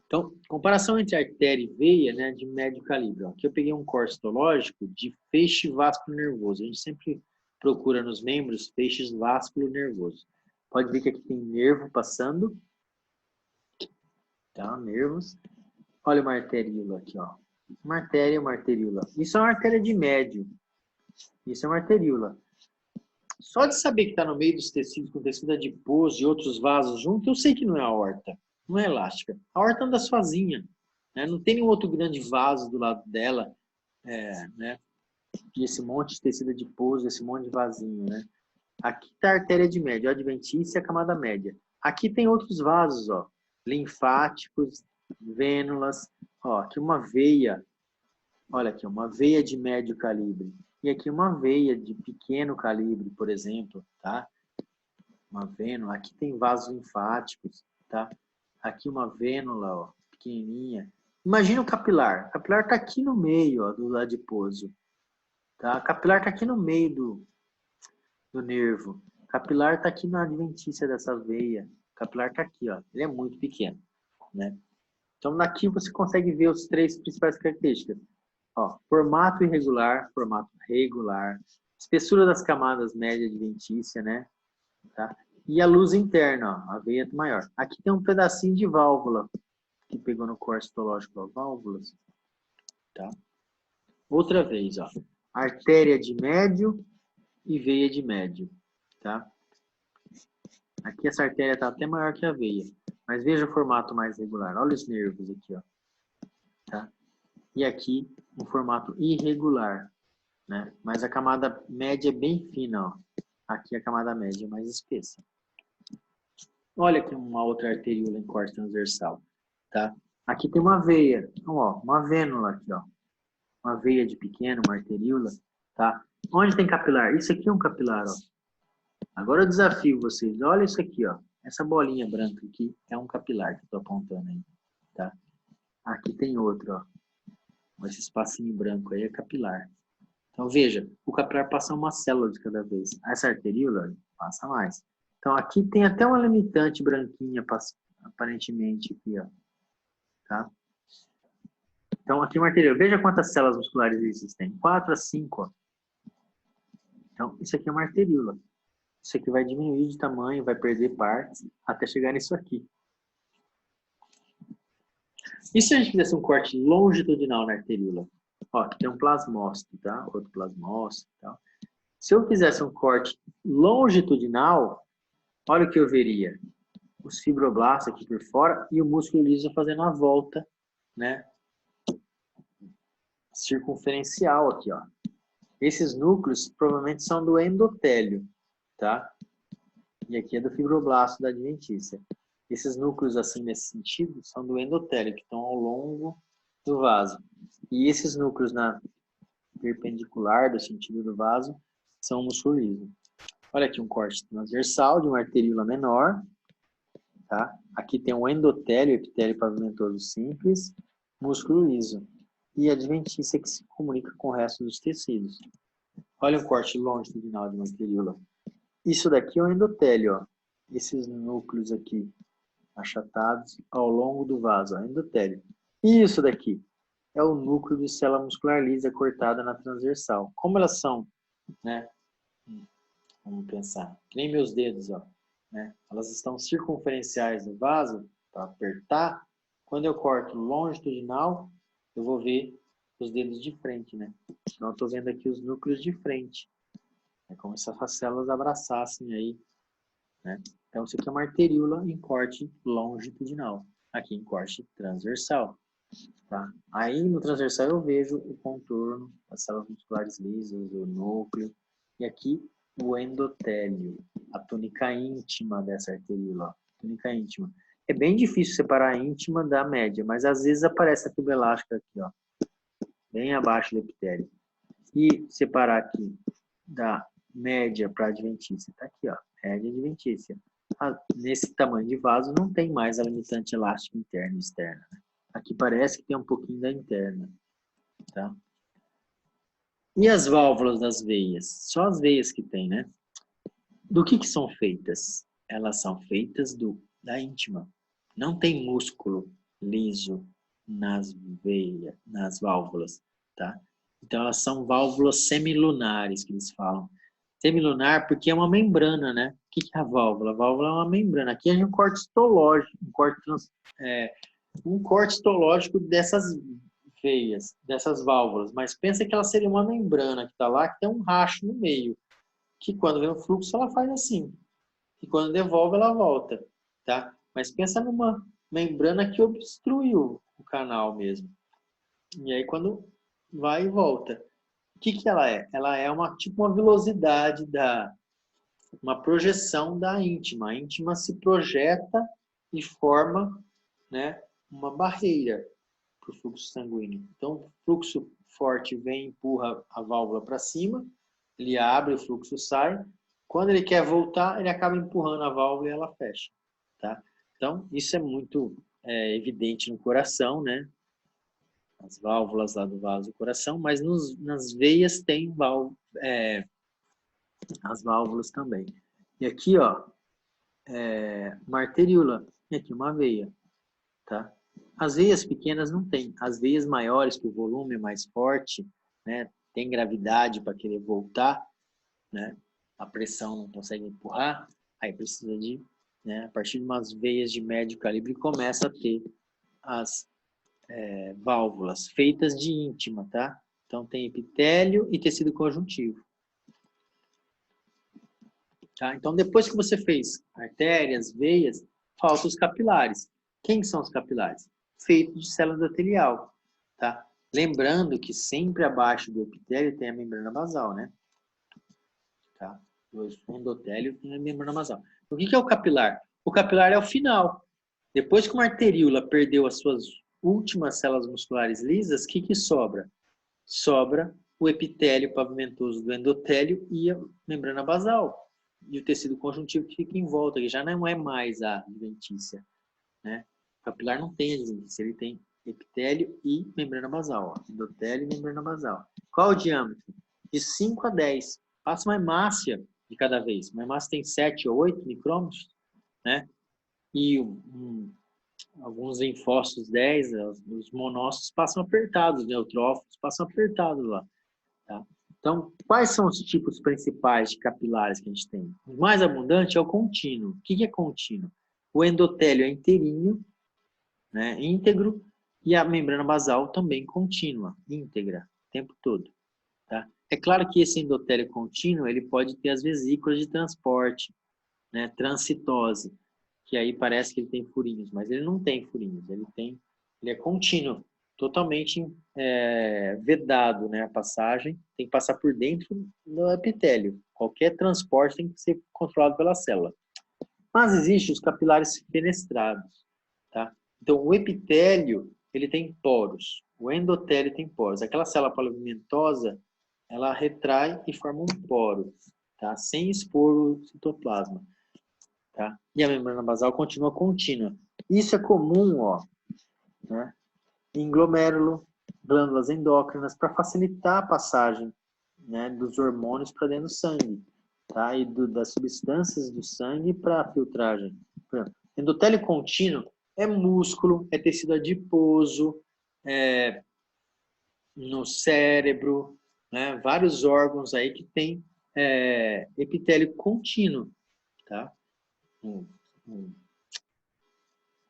Então, comparação entre artéria e veia, né, de médio calibre. Ó. Aqui eu peguei um corte histológico de feixe vasculo-nervoso. A gente sempre procura nos membros feixes vasculo-nervoso. Pode ver que aqui tem nervo passando. Tá, nervos. Olha uma arteríola aqui, ó. Uma artéria e uma arteríola. Isso é uma artéria de médio. Isso é uma arteríola. Só de saber que está no meio dos tecidos, com tecido adiposo e outros vasos junto, eu sei que não é aorta. Não é elástica. A aorta anda sozinha. Né? Não tem nenhum outro grande vaso do lado dela. Né? E esse monte de tecido adiposo, esse monte de vasinho. Né? Aqui está a artéria de médio, a adventícia e a camada média. Aqui tem outros vasos, ó. Linfáticos, vênulas. Ó, aqui uma veia. Olha aqui, uma veia de médio calibre. E aqui uma veia de pequeno calibre, por exemplo, tá? Uma vênula. Aqui tem vasos linfáticos, tá? Aqui uma vênula, ó, pequenininha. Imagina o capilar. O capilar está aqui no meio, ó, do adiposo. Tá? O capilar está aqui no meio do nervo. O capilar está aqui na adventícia dessa veia. O capilar está aqui, ó. Ele é muito pequeno, né? Então, daqui você consegue ver as três principais características. Ó, formato irregular, formato regular, espessura das camadas média adventícia, né? Tá? E a luz interna, ó, a veia maior. Aqui tem um pedacinho de válvula que pegou no corte histológico, ó, válvulas. Tá? Outra vez, ó, artéria de médio e veia de médio. Tá? Aqui essa artéria está até maior que a veia, mas veja o formato mais regular. Olha os nervos aqui, ó. Tá? E aqui um formato irregular, né? Mas a camada média é bem fina, ó. Aqui a camada média é mais espessa. Olha aqui uma outra arteríola em corte transversal, tá? Aqui tem uma veia, então, ó, uma vênula aqui, ó. Uma veia de pequeno, uma arteríola, tá? Onde tem capilar? Isso aqui é um capilar, ó. Agora eu desafio vocês, olha isso aqui, ó. Essa bolinha branca aqui é um capilar que eu tô apontando aí, tá? Aqui tem outro, ó. Esse espacinho branco aí é capilar. Então, veja, o capilar passa uma célula de cada vez. Essa arteríola passa mais. Então, aqui tem até uma limitante branquinha, aparentemente, aqui, ó. Tá? Então, aqui uma arteríola. Veja quantas células musculares existem. 4 a 5, ó. Então, isso aqui é uma arteríola. Isso aqui vai diminuir de tamanho, vai perder partes, até chegar nisso aqui. E se a gente fizesse um corte longitudinal na arteríola? Ó, aqui tem um plasmócito, tá? Outro plasmócito e tal. Se eu fizesse um corte longitudinal, olha o que eu veria. Os fibroblastos aqui por fora e o músculo liso fazendo a volta, né? Circunferencial aqui, ó. Esses núcleos provavelmente são do endotélio, tá? E aqui é do fibroblasto da adventícia. Esses núcleos, assim, nesse sentido, são do endotélio, que estão ao longo do vaso. E esses núcleos na perpendicular do sentido do vaso são o músculo liso. Olha aqui um corte transversal de uma arteríola menor. Tá? Aqui tem um endotélio, epitélio pavimentoso simples, músculo liso. E a adventícia que se comunica com o resto dos tecidos. Olha o corte longitudinal de uma arteríola. Isso daqui é o endotélio, ó. Esses núcleos aqui, achatados ao longo do vaso, ó, endotélio. E isso daqui é o núcleo de célula muscular lisa cortada na transversal. Como elas são, né? Vamos pensar. Que nem meus dedos, ó. Né? Elas estão circunferenciais no vaso para apertar. Quando eu corto longitudinal, eu vou ver os dedos de frente, né? Então eu estou vendo aqui os núcleos de frente. É como se essas células abraçassem aí, né? Então isso aqui é uma arteríola em corte longitudinal, aqui em corte transversal. Tá? Aí no transversal eu vejo o contorno, as células musculares lisas, o núcleo, e aqui o endotélio, a túnica íntima dessa arteríola, ó, túnica íntima. É bem difícil separar a íntima da média, mas às vezes aparece a fibra elástica aqui, ó, bem abaixo do epitélio. E separar aqui da média para adventícia, tá aqui, ó, média adventícia. Nesse tamanho de vaso não tem mais a limitante elástica interna e externa. Aqui parece que tem um pouquinho da interna, tá? E as válvulas das veias? Só as veias que tem, né? Do que são feitas? Elas são feitas da íntima. Não tem músculo liso nas veias, nas válvulas, tá? Então elas são válvulas semilunares, que eles falam. Semilunar porque é uma membrana, né? O que é a válvula? A válvula é uma membrana. Aqui é um corte histológico, um corte histológico dessas veias, dessas válvulas. Mas pensa que ela seria uma membrana que está lá, que tem um racho no meio, que quando vem o fluxo ela faz assim. E quando devolve ela volta, tá? Mas pensa numa membrana que obstrui o canal mesmo. E aí quando vai e volta. O que ela é? Ela é tipo uma velocidade uma projeção da íntima. A íntima se projeta e forma, né, uma barreira para o fluxo sanguíneo. Então, o fluxo forte vem e empurra a válvula para cima, ele abre, o fluxo sai. Quando ele quer voltar, ele acaba empurrando a válvula e ela fecha. Tá? Então, isso é muito evidente no coração, né? As válvulas lá do vaso do coração, mas nas veias tem as válvulas também. E aqui, ó, uma arteríola, e aqui uma veia, tá? As veias pequenas não tem. As veias maiores, que o volume é mais forte, né, tem gravidade para querer voltar, né, a pressão não consegue empurrar, aí precisa de, né, a partir de umas veias de médio calibre, começa a ter as válvulas feitas de íntima, tá? Então tem epitélio e tecido conjuntivo. Tá? Então, depois que você fez artérias, veias, faltam os capilares. Quem são os capilares? Feitos de célula endotelial. Tá? Lembrando que sempre abaixo do epitélio tem a membrana basal, né? Tá? O endotélio tem a membrana basal. O que é o capilar? O capilar é o final. Depois que uma arteríola perdeu as suas últimas células musculares lisas, o que sobra? Sobra o epitélio pavimentoso do endotélio e a membrana basal. E o tecido conjuntivo que fica em volta, que já não é mais a adventícia, né? O capilar não tem adventícia, ele tem epitélio e membrana basal. Ó. Endotélio e membrana basal. Qual o diâmetro? De 5 a 10. Passa uma hemácia de cada vez. Uma hemácia tem 7 ou 8 micrômetros, né? E alguns linfócitos 10, os monócitos passam apertados, os neutrófilos passam apertados lá. Tá? Então, quais são os tipos principais de capilares que a gente tem? O mais abundante é o contínuo. O que é contínuo? O endotélio é inteirinho, né, íntegro, e a membrana basal também contínua, íntegra, o tempo todo. Tá? É claro que esse endotélio contínuo ele pode ter as vesículas de transporte, né, transcitose, que aí parece que ele tem furinhos, mas ele não tem furinhos, ele é contínuo, totalmente vedado, né, a passagem, tem que passar por dentro do epitélio. Qualquer transporte tem que ser controlado pela célula. Mas existem os capilares fenestrados, tá? Então, o epitélio, ele tem poros, o endotélio tem poros. Aquela célula pavimentosa, ela retrai e forma um poro, tá? Sem expor o citoplasma. Tá? E a membrana basal continua contínua. Isso é comum, ó, né, em glomérulo, glândulas endócrinas, para facilitar a passagem, né, dos hormônios para dentro do sangue, tá? E das substâncias do sangue para a filtragem. Endotélio contínuo é músculo, é tecido adiposo, no cérebro, né, vários órgãos aí que tem epitélio contínuo, tá? Um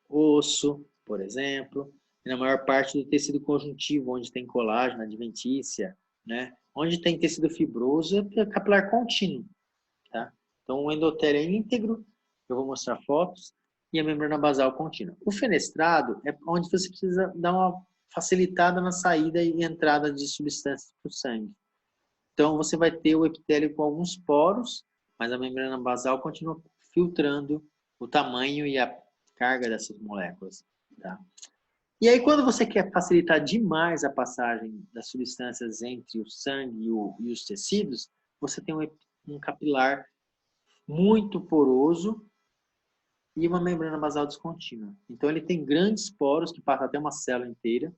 osso, por exemplo, e na maior parte do tecido conjuntivo, onde tem colágeno, adventícia, né? Onde tem tecido fibroso é capilar contínuo, tá? Então, o endotélio é íntegro, eu vou mostrar fotos, e a membrana basal contínua. O fenestrado é onde você precisa dar uma facilitada na saída e entrada de substâncias para o sangue. Então, você vai ter o epitélio com alguns poros, mas a membrana basal continua filtrando o tamanho e a carga dessas moléculas. Tá? E aí, quando você quer facilitar demais a passagem das substâncias entre o sangue e os tecidos, você tem um capilar muito poroso e uma membrana basal descontínua. Então, ele tem grandes poros que passam até uma célula inteira,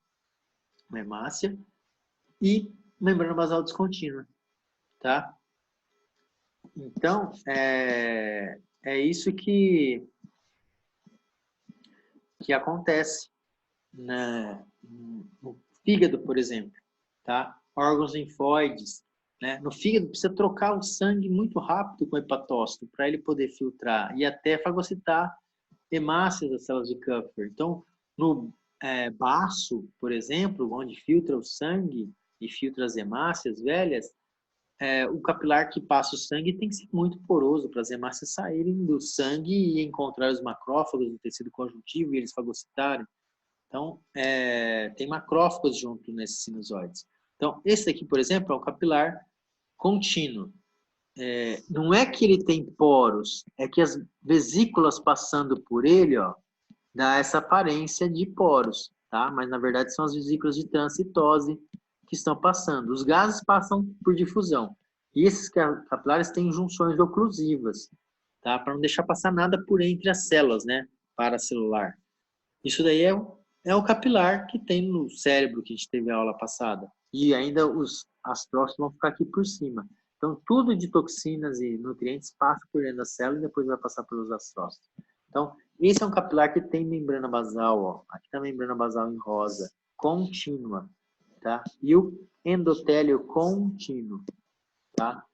uma hemácia, e membrana basal descontínua. Tá? Então, é isso que acontece no fígado, por exemplo. Tá? Órgãos linfóides. Né? No fígado, precisa trocar o sangue muito rápido com o hepatócito para ele poder filtrar e até fagocitar hemácias das células de Kupffer. Então, no baço, por exemplo, onde filtra o sangue e filtra as hemácias velhas, o capilar que passa o sangue tem que ser muito poroso para as hemácias saírem do sangue e encontrar os macrófagos do tecido conjuntivo e eles fagocitarem. Então, tem macrófagos junto nesses sinusoides. Então, esse aqui, por exemplo, é um capilar contínuo. Não é que ele tem poros, é que as vesículas passando por ele, ó, dá essa aparência de poros, tá? Mas, na verdade, são as vesículas de transitose que estão passando. Os gases passam por difusão. E esses capilares têm junções oclusivas, tá? Para não deixar passar nada por entre as células, né? Paracelular. Isso daí é o capilar que tem no cérebro que a gente teve a aula passada. E ainda os astrócitos vão ficar aqui por cima. Então, tudo de toxinas e nutrientes passa por dentro da célula e depois vai passar pelos astrócitos. Então, esse é um capilar que tem membrana basal, ó. Aqui está a membrana basal em rosa, contínua, tá? E o endotélio contínuo, tá?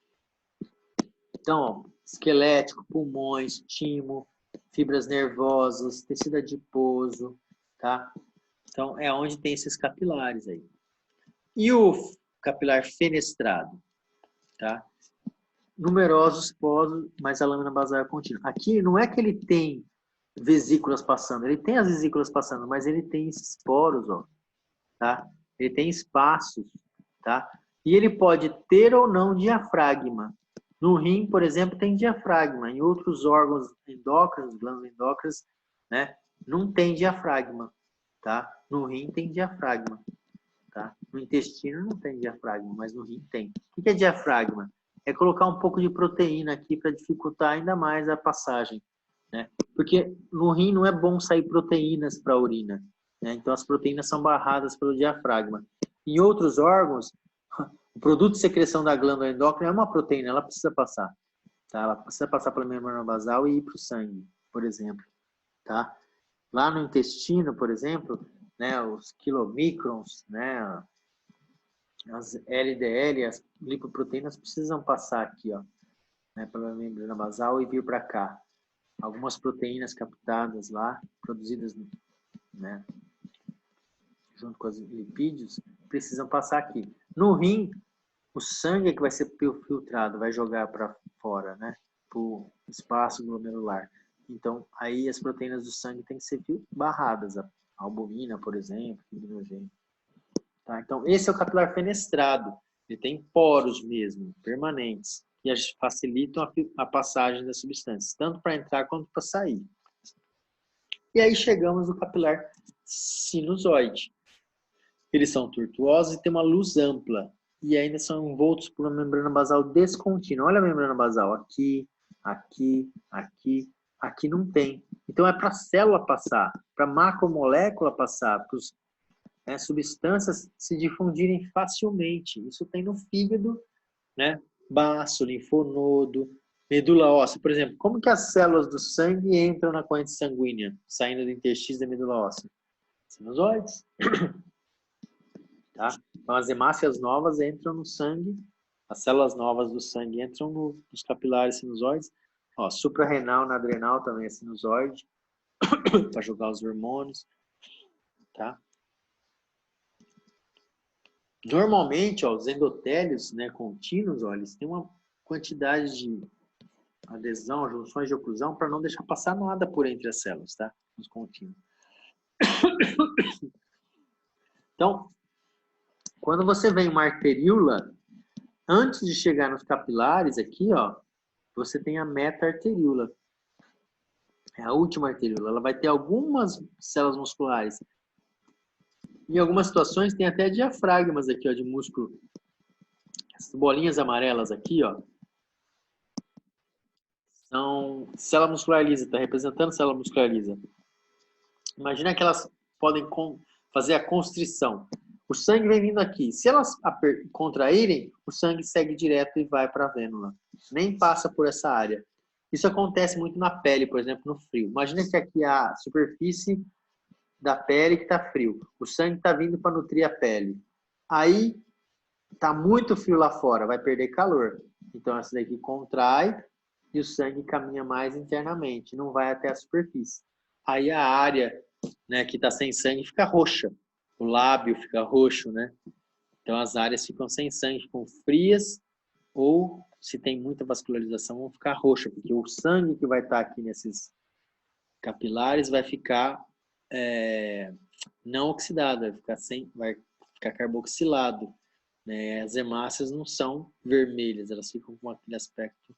Então, ó, esquelético, pulmões, timo, fibras nervosas, tecido adiposo, tá? Então, é onde tem esses capilares aí. E o capilar fenestrado, tá? Numerosos poros, mas a lâmina basal é contínua. Aqui não é que ele tem vesículas passando, ele tem as vesículas passando, mas ele tem esses poros, ó, tá? Ele tem espaços, tá? E ele pode ter ou não diafragma. No rim, por exemplo, tem diafragma. Em outros órgãos endócrinos, glândulas endócrinas, né, não tem diafragma, tá? No rim tem diafragma, tá? No intestino não tem diafragma, mas no rim tem. O que é diafragma? É colocar um pouco de proteína aqui para dificultar ainda mais a passagem, né? Porque no rim não é bom sair proteínas para a urina, né? Então as proteínas são barradas pelo diafragma. Em outros órgãos, o produto de secreção da glândula endócrina é uma proteína, ela precisa passar, tá? Ela precisa passar pela membrana basal e ir para o sangue, por exemplo, tá? Lá no intestino, por exemplo, né, os quilomicrons, né, as LDL, as lipoproteínas precisam passar aqui, ó, né, pela membrana basal e vir para cá. Algumas proteínas captadas lá, produzidas, né, junto com os lipídios, precisam passar aqui. No rim, o sangue é que vai ser filtrado, vai jogar para fora, né, para o espaço glomerular. Então, aí as proteínas do sangue têm que ser barradas, a albumina, por exemplo, hidrogênio. Tá? Então, esse é o capilar fenestrado. Ele tem poros mesmo, permanentes, que facilitam a passagem das substâncias, tanto para entrar quanto para sair. E aí chegamos no capilar sinusoide. Eles são tortuosos e têm uma luz ampla. E ainda são envoltos por uma membrana basal descontínua. Olha a membrana basal. Aqui, aqui, aqui. Aqui não tem. Então é para a célula passar, para a macromolécula passar, para os substâncias se difundirem facilmente. Isso tem no fígado, né? Baço, linfonodo, medula óssea. Por exemplo, como que as células do sangue entram na corrente sanguínea, saindo do intestino da medula óssea? Sinusoides. Tá? Então, as hemácias novas entram no sangue, as células novas do sangue entram nos capilares sinusoides. Ó, suprarrenal, nadrenal também é sinusoide, para jogar os hormônios. Tá? Normalmente, ó, os endotélios, né, contínuos, ó, eles têm uma quantidade de adesão, junções de oclusão, para não deixar passar nada por entre as células, tá? Os contínuos. Então, quando você vem uma arteríola, antes de chegar nos capilares aqui, ó, você tem a meta-arteríola. É a última arteríola. Ela vai ter algumas células musculares. Em algumas situações tem até diafragmas aqui, ó, de músculo. Essas bolinhas amarelas aqui, ó, são célula muscular lisa, está representando célula muscular lisa. Imagina que elas podem fazer a constrição. O sangue vem vindo aqui. Se elas contraírem, o sangue segue direto e vai para a vênula. Nem passa por essa área. Isso acontece muito na pele, por exemplo, no frio. Imagina que aqui a superfície da pele que está frio. O sangue está vindo para nutrir a pele. Aí está muito frio lá fora, vai perder calor. Então essa daqui contrai e o sangue caminha mais internamente, não vai até a superfície. Aí a área, né, que está sem sangue fica roxa. O lábio fica roxo, né? Então as áreas ficam sem sangue, ficam frias, ou se tem muita vascularização, vão ficar roxas, porque o sangue que vai estar aqui nesses capilares vai ficar não oxidado, vai ficar carboxilado. Né? As hemácias não são vermelhas, elas ficam com aquele aspecto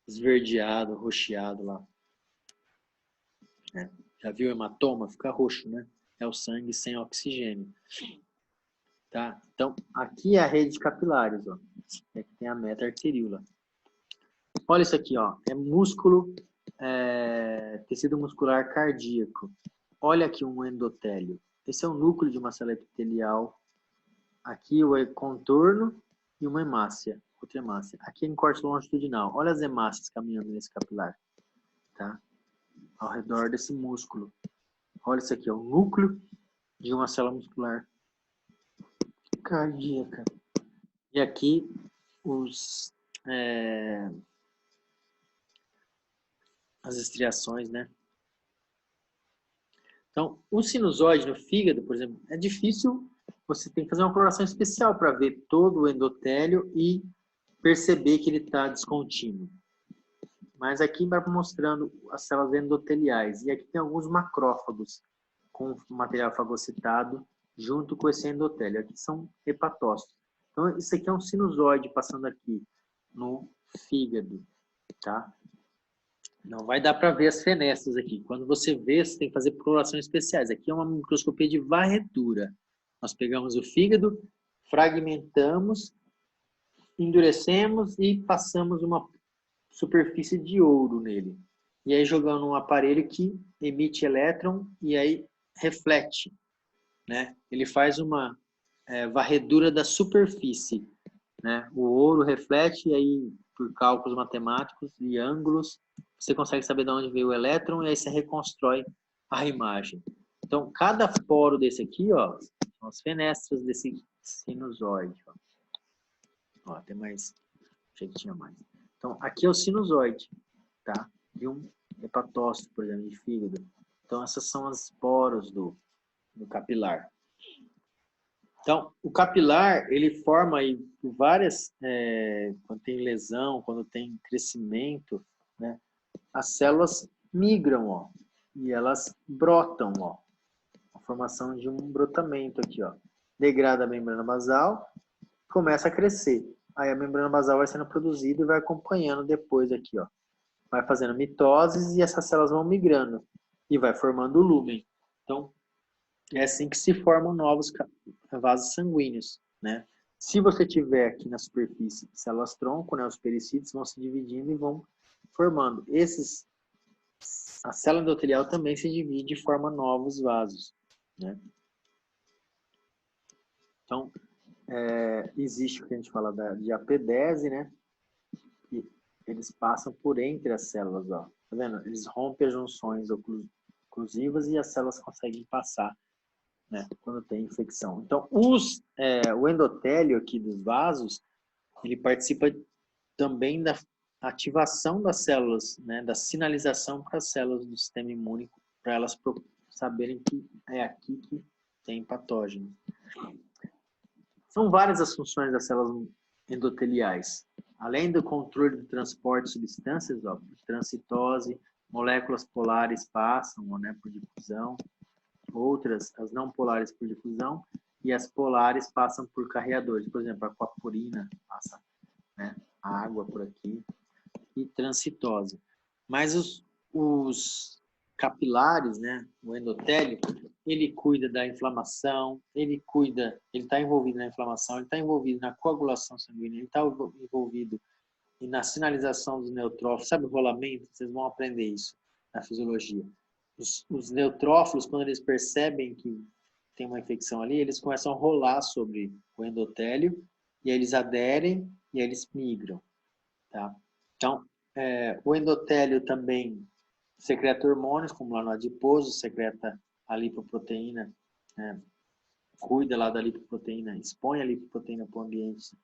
esverdeado, roxeado lá. Já viu o hematoma? Fica roxo, né? É o sangue sem oxigênio. Tá? Então, aqui é a rede de capilares, ó. Aqui tem a meta-arteríola. Olha isso aqui, ó. É músculo, tecido muscular cardíaco. Olha aqui um endotélio. Esse é o núcleo de uma célula epitelial. Aqui o contorno e uma hemácia, outra hemácia. Aqui em corte longitudinal. Olha as hemácias caminhando nesse capilar. Tá? Ao redor desse músculo. Olha isso aqui, é o núcleo de uma célula muscular cardíaca. E aqui as estriações, né? Então, o sinusoide no fígado, por exemplo, é difícil, você tem que fazer uma coloração especial para ver todo o endotélio e perceber que ele está descontínuo. Mas aqui vai mostrando as células endoteliais. E aqui tem alguns macrófagos com material fagocitado junto com esse endotélio. Aqui são hepatócitos. Então, isso aqui é um sinusoide passando aqui no fígado, tá? Não vai dar para ver as fenestras aqui. Quando você vê, você tem que fazer colorações especiais. Aqui é uma microscopia de varredura. Nós pegamos o fígado, fragmentamos, endurecemos e passamos uma superfície de ouro nele. E aí jogando um aparelho que emite elétron e aí reflete. Né? Ele faz uma varredura da superfície. Né? O ouro reflete e aí, por cálculos matemáticos e ângulos, você consegue saber de onde veio o elétron e aí você reconstrói a imagem. Então, cada poro desse aqui, ó, são as fenestras desse sinusoide. Ó, tem mais, achei que tinha mais. Então, aqui é o sinusoide, tá? De um hepatócito, por exemplo, de fígado. Então, essas são as poros do capilar. Então, o capilar, ele forma aí várias, quando tem lesão, quando tem crescimento, né? As células migram, ó, e elas brotam, ó. A formação de um brotamento aqui, ó. Degrada a membrana basal, começa a crescer. Aí a membrana basal vai sendo produzida e vai acompanhando depois aqui, ó. Vai fazendo mitoses e essas células vão migrando e vai formando o lúmen. Então, é assim que se formam novos vasos sanguíneos, né? Se você tiver aqui na superfície células tronco, né, os pericílios vão se dividindo e vão formando. A célula endotelial também se divide e forma novos vasos, né? Então, existe o que a gente fala de apedese, né? E eles passam por entre as células, ó. Tá vendo? Eles rompem as junções oclusivas e as células conseguem passar, né, quando tem infecção. Então, o endotélio aqui dos vasos, ele participa também da ativação das células, né, da sinalização para as células do sistema imune, para elas saberem que é aqui que tem patógeno. São várias as funções das células endoteliais. Além do controle do transporte de substâncias, ó, de transcitose, moléculas polares passam, né, por difusão, outras, as não polares por difusão, e as polares passam por carreadores. Por exemplo, a aquaporina passa, né, a água por aqui, e transcitose. Mas os capilares, né, o endotélio, ele cuida da inflamação, ele está envolvido na inflamação, ele está envolvido na coagulação sanguínea, ele está envolvido na sinalização dos neutrófilos. Sabe o rolamento? Vocês vão aprender isso na fisiologia. Os neutrófilos, quando eles percebem que tem uma infecção ali, eles começam a rolar sobre o endotélio, e aí eles aderem e aí eles migram. Tá? Então, o endotélio também secreta hormônios, como lá no adiposo, secreta a lipoproteína, né? Cuida lá da lipoproteína, expõe a lipoproteína para o ambiente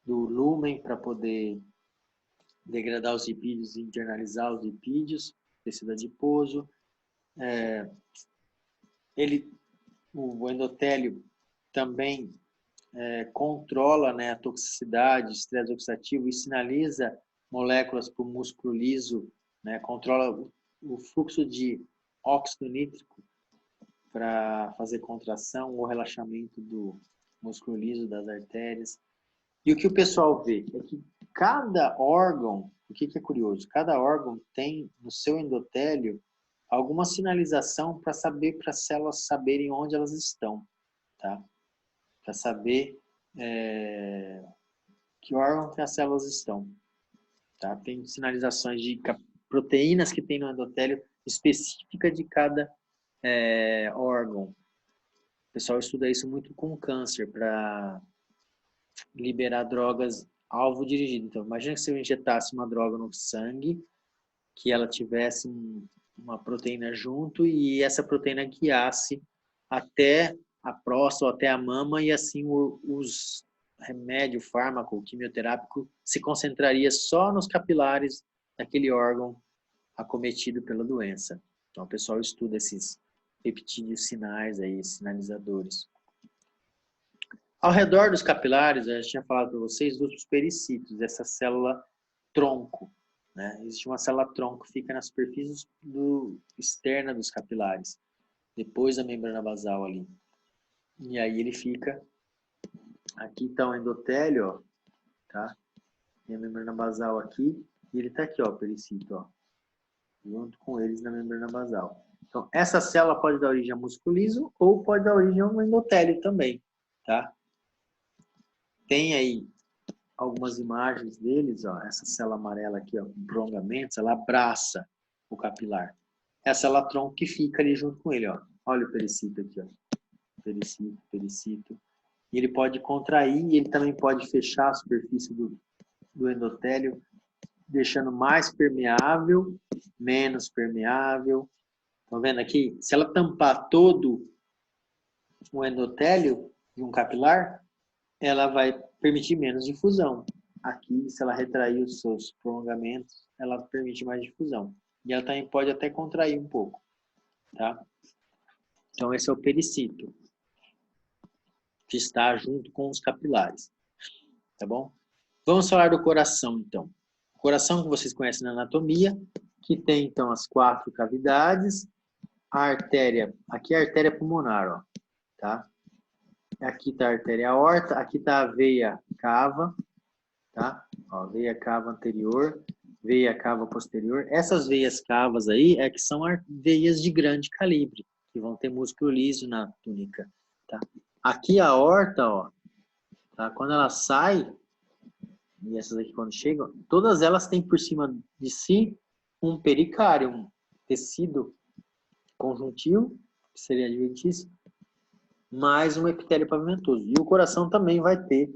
do lúmen para poder degradar os lipídios e internalizar os lipídios, tecido adiposo. O endotélio também controla, né, a toxicidade, estresse oxidativo e sinaliza moléculas para o músculo liso, né, controla o fluxo de óxido nítrico para fazer contração ou relaxamento do músculo liso, das artérias. E o que o pessoal vê é que cada órgão, o que é curioso, cada órgão tem no seu endotélio alguma sinalização para saber, para as células saberem onde elas estão, tá? Para saber que órgão que as células estão, tá? Tem sinalizações de proteínas que tem no endotélio específica de cada órgão. O pessoal estuda isso muito com câncer, para liberar drogas alvo dirigido. Então, imagina que se eu injetasse uma droga no sangue, que ela tivesse uma proteína junto e essa proteína guiasse até a próstata ou até a mama, e assim os remédio, fármaco, quimioterápico se concentraria só nos capilares daquele órgão acometido pela doença. Então, o pessoal estuda esses peptídeos sinais aí, sinalizadores. Ao redor dos capilares, eu já tinha falado para vocês dos pericílios, essa célula tronco, né? Existe uma célula tronco que fica na superfície externa dos capilares, depois da membrana basal ali. E aí ele fica, aqui está o endotélio, ó, tá? Tem a membrana basal aqui, e ele está aqui, ó, o pericito, ó, junto com eles na membrana basal. Então, essa célula pode dar origem a músculo liso ou pode dar origem a um endotélio também, tá? Tem aí algumas imagens deles, ó, essa célula amarela aqui, ó, com prolongamentos, ela abraça o capilar. É a célula tronco que fica ali junto com ele, ó. Olha o pericito aqui, ó. Pericito, pericito. E ele pode contrair e ele também pode fechar a superfície do endotélio, deixando mais permeável, menos permeável. Estão vendo aqui? Se ela tampar todo o endotélio de um capilar, ela vai permitir menos difusão. Aqui, se ela retrair os seus prolongamentos, ela permite mais difusão. E ela também pode até contrair um pouco, tá? Então, esse é o pericito, que está junto com os capilares, tá bom? Vamos falar do coração, então. O coração, que vocês conhecem na anatomia, que tem, então, as 4 cavidades, a artéria, aqui é a artéria pulmonar, ó, tá? Aqui está a artéria aorta, aqui está a veia cava, tá? Ó, veia cava anterior, veia cava posterior. Essas veias cavas aí que são veias de grande calibre, que vão ter músculo liso na túnica, tá? Aqui a aorta, ó, tá? Quando ela sai, e essas aqui quando chegam, todas elas têm por cima de si um pericárdio, um tecido conjuntivo, que seria adventício, mais um epitélio pavimentoso. E o coração também vai ter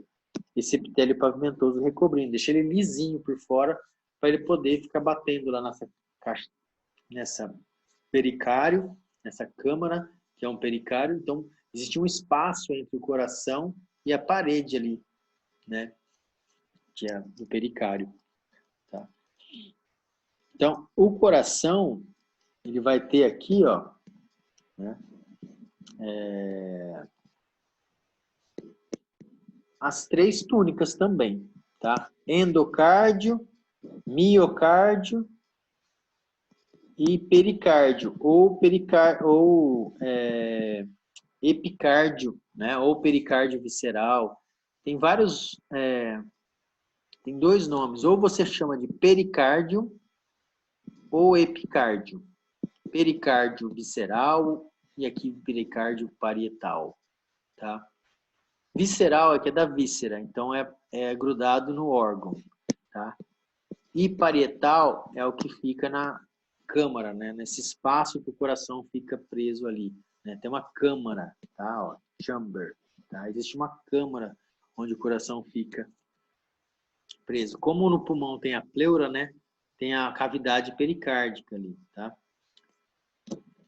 esse epitélio pavimentoso recobrindo, deixa ele lisinho por fora, para ele poder ficar batendo lá nessa caixa, nessa pericário, nessa câmara, que é um pericário. Então, existe um espaço entre o coração e a parede ali, né, que é o pericário. Tá? Então, o coração, ele vai ter aqui, ó, né, as 3 túnicas também, tá? Endocárdio, miocárdio e pericárdio, ou epicárdio né? Ou pericárdio visceral. Tem vários, tem dois nomes. Ou você chama de pericárdio ou epicárdio. Pericárdio visceral e aqui pericárdio parietal, tá? Visceral é que é da víscera, então é grudado no órgão, tá? E parietal é o que fica na câmara, né? Nesse espaço que o coração fica preso ali, né? Tem uma câmara, tá? Ó, chamber, tá? Existe uma câmara onde o coração fica preso. Como no pulmão tem a pleura, né? Tem a cavidade pericárdica ali, tá?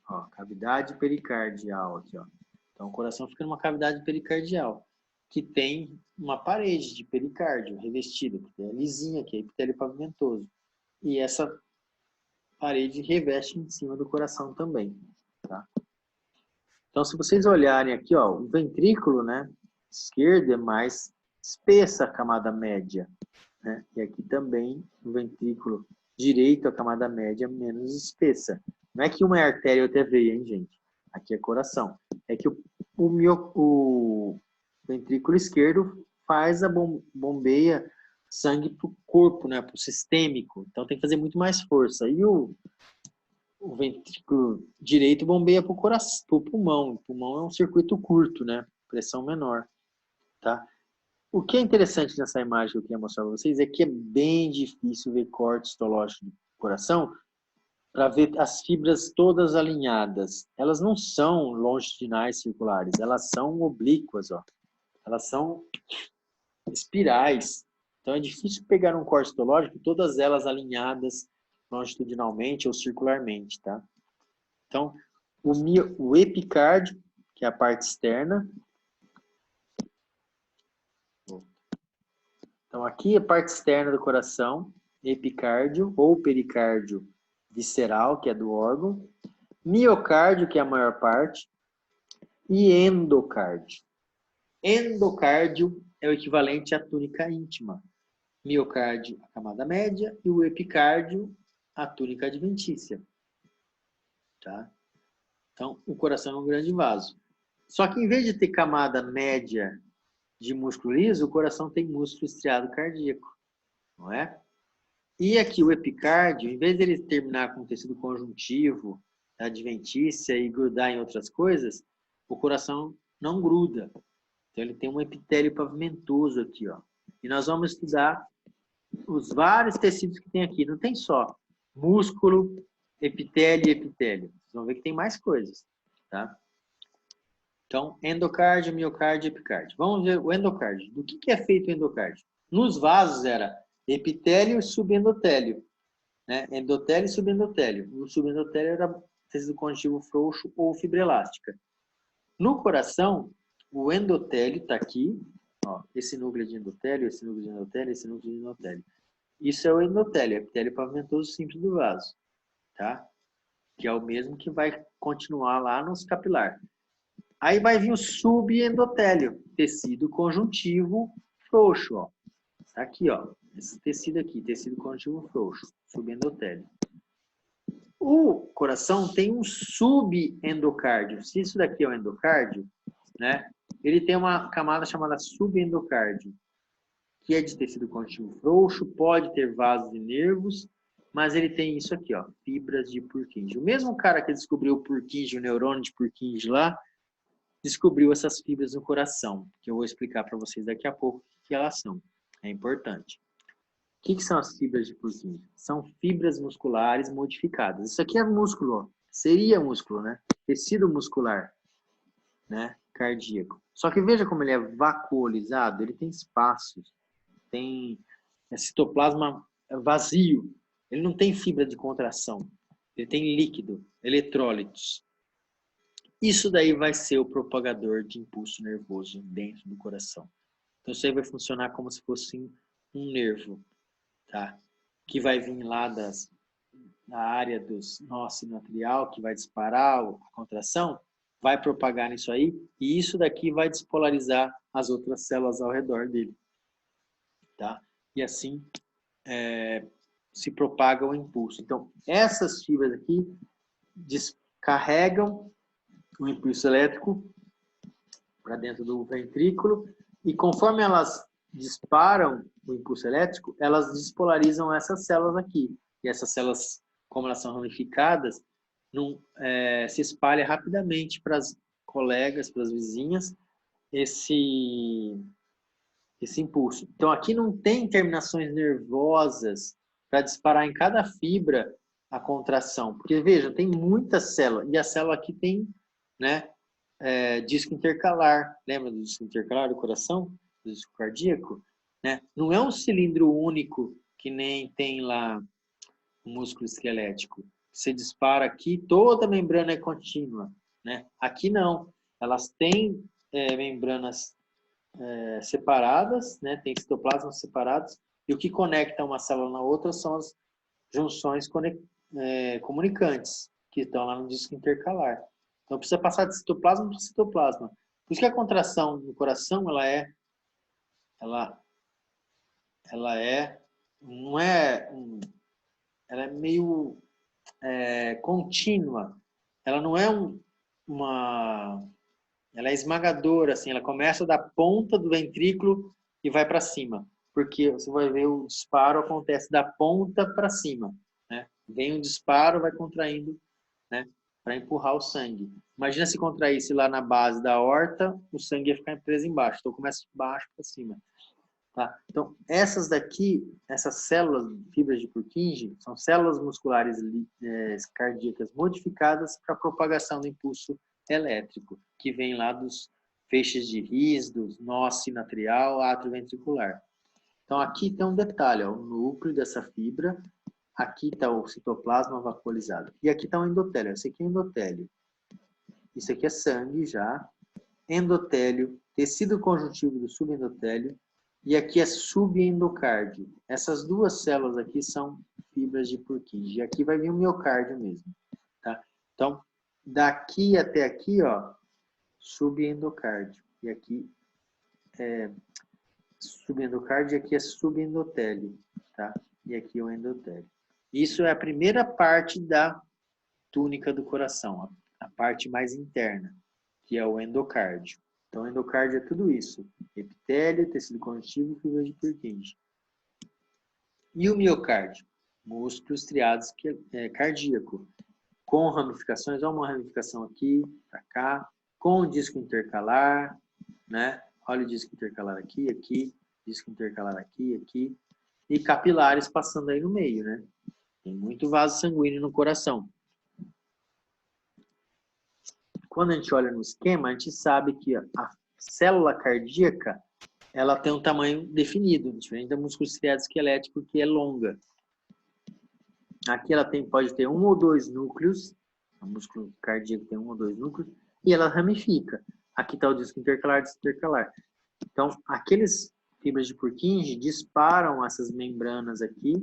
Ó, cavidade pericardial aqui, ó. Então o coração fica numa cavidade pericardial que tem uma parede de pericárdio revestida, que é lisinha, que é epitélio pavimentoso. E essa parede reveste em cima do coração também, tá? Então, se vocês olharem aqui, ó, o ventrículo, né, esquerdo é mais espessa a camada média, né? E aqui também o ventrículo direito, a camada média menos espessa. Não é que uma é artéria e outra é veia, hein, gente? Aqui é coração. É que o ventrículo esquerdo faz a bombeia sangue para o corpo, né, para o sistêmico. Então tem que fazer muito mais força. E o ventrículo direito bombeia para o coração, para o pulmão. O pulmão é um circuito curto, né, pressão menor, tá? O que é interessante nessa imagem que eu queria mostrar para vocês é que é bem difícil ver corte histológico do coração para ver as fibras todas alinhadas. Elas não são longitudinais circulares, elas são oblíquas, ó. Elas são espirais. Então é difícil pegar um corte histológico, todas elas alinhadas longitudinalmente ou circularmente, tá? Então, o epicárdio, que é a parte externa. Então, aqui é a parte externa do coração, epicárdio ou pericárdio visceral, que é do órgão, miocárdio, que é a maior parte, e endocárdio. Endocárdio é o equivalente à túnica íntima. Miocárdio, a camada média, e o epicárdio, a túnica adventícia. Tá? Então, o coração é um grande vaso. Só que em vez de ter camada média de músculo liso, o coração tem músculo estriado cardíaco, não é? E aqui o epicárdio, em vez dele terminar com tecido conjuntivo, adventícia e grudar em outras coisas, o coração não gruda. Então ele tem um epitélio pavimentoso aqui, ó. E nós vamos estudar os vários tecidos que tem aqui. Não tem só músculo, epitélio e epitélio. Vocês vão ver que tem mais coisas, tá? Então, endocárdio, miocárdio e epicárdio. Vamos ver o endocárdio. Do que é feito o endocárdio? Nos vasos era epitélio e subendotélio, né? Endotélio e subendotélio. O subendotélio era tecido conjuntivo frouxo ou fibra elástica. No coração, o endotélio está aqui, ó, esse núcleo de endotélio, esse núcleo de endotélio, esse núcleo de endotélio. Isso é o endotélio, epitélio pavimentoso simples do vaso, tá? Que é o mesmo que vai continuar lá nos capilares. Aí vai vir o subendotélio, tecido conjuntivo frouxo, ó. Tá aqui, ó. Esse tecido aqui, tecido conjuntivo frouxo, subendotélio. O coração tem um subendocárdio. Se isso daqui é o endocárdio, né? Ele tem uma camada chamada subendocárdio, que é de tecido conjuntivo frouxo, pode ter vasos e nervos, mas ele tem isso aqui, ó, fibras de Purkinje. O mesmo cara que descobriu o Purkinje, o neurônio de Purkinje lá, descobriu essas fibras no coração, que eu vou explicar para vocês daqui a pouco o que elas são. É importante. O que são as fibras de Purkinje? São fibras musculares modificadas. Isso aqui é músculo, ó. Seria músculo, né? Tecido muscular, né? Cardíaco. Só que veja como ele é vacuolizado, ele tem espaços, tem citoplasma vazio, ele não tem fibra de contração, ele tem líquido, eletrólitos. Isso daí vai ser o propagador de impulso nervoso dentro do coração. Então isso aí vai funcionar como se fosse um nervo, tá? Que vai vir lá da área do nó sinoatrial, que vai disparar a contração, vai propagar nisso aí, e isso daqui vai despolarizar as outras células ao redor dele, tá? E assim se propaga o impulso. Então, essas fibras aqui descarregam o impulso elétrico para dentro do ventrículo, e conforme elas disparam o impulso elétrico, elas despolarizam essas células aqui. E essas células, como elas são ramificadas, se espalha rapidamente para as colegas, para as vizinhas, esse impulso. Então, aqui não tem terminações nervosas para disparar em cada fibra a contração. Porque, veja, tem muita célula. E a célula aqui tem, né, disco intercalar. Lembra do disco intercalar do coração? Do disco cardíaco? Né? Não é um cilindro único que nem tem lá o músculo esquelético. Você dispara aqui, toda a membrana é contínua. Né? Aqui não. Elas têm membranas separadas, né? Tem citoplasmas separados, e o que conecta uma célula na outra são as junções comunicantes, que estão lá no disco intercalar. Então, precisa passar de citoplasma para citoplasma. Por isso que a contração no coração, ela é meio contínua. Ela não é ela é esmagadora, assim, ela começa da ponta do ventrículo e vai para cima. Porque você vai ver o disparo acontece da ponta para cima. Né? Vem um disparo, vai contraindo, né, para empurrar o sangue. Imagina se contraísse lá na base da aorta, o sangue ia ficar preso embaixo. Então começa de baixo para cima. Tá? Então, essas daqui, essas células, fibras de Purkinje, são células musculares cardíacas modificadas para propagação do impulso elétrico, que vem lá dos feixes de His, dos nó sinatrial, átrio ventricular. Então, aqui tem um detalhe, ó, o núcleo dessa fibra, aqui está o citoplasma vacuolizado, e aqui está o endotélio. Esse aqui é endotélio. Isso aqui é sangue já, endotélio, tecido conjuntivo do subendotélio, e aqui é subendocárdio. Essas duas células aqui são fibras de Purkinje. E aqui vai vir o miocárdio mesmo. Tá? Então, daqui até aqui, ó, subendocárdio. E aqui é subendocárdio e aqui é subendotélio. Tá? E aqui é o endotélio. Isso é a primeira parte da túnica do coração, a parte mais interna, que é o endocárdio. Então, o endocárdio é tudo isso. Epitélio, tecido conjuntivo e fibra de Purkinje. E o miocárdio? Músculo estriado cardíaco. Com ramificações, olha uma ramificação aqui, para cá. Com disco intercalar, né? Olha o disco intercalar aqui, aqui. Disco intercalar aqui, aqui. E capilares passando aí no meio, né? Tem muito vaso sanguíneo no coração. Quando a gente olha no esquema, a gente sabe que a célula cardíaca ela tem um tamanho definido, diferente da músculo estriado esquelético, que é longa. Aqui ela pode ter 1 ou 2 núcleos, o músculo cardíaco tem 1 ou 2 núcleos, e ela ramifica. Aqui está o disco intercalar e disco intercalar. Então, aqueles fibras de Purkinje disparam essas membranas aqui,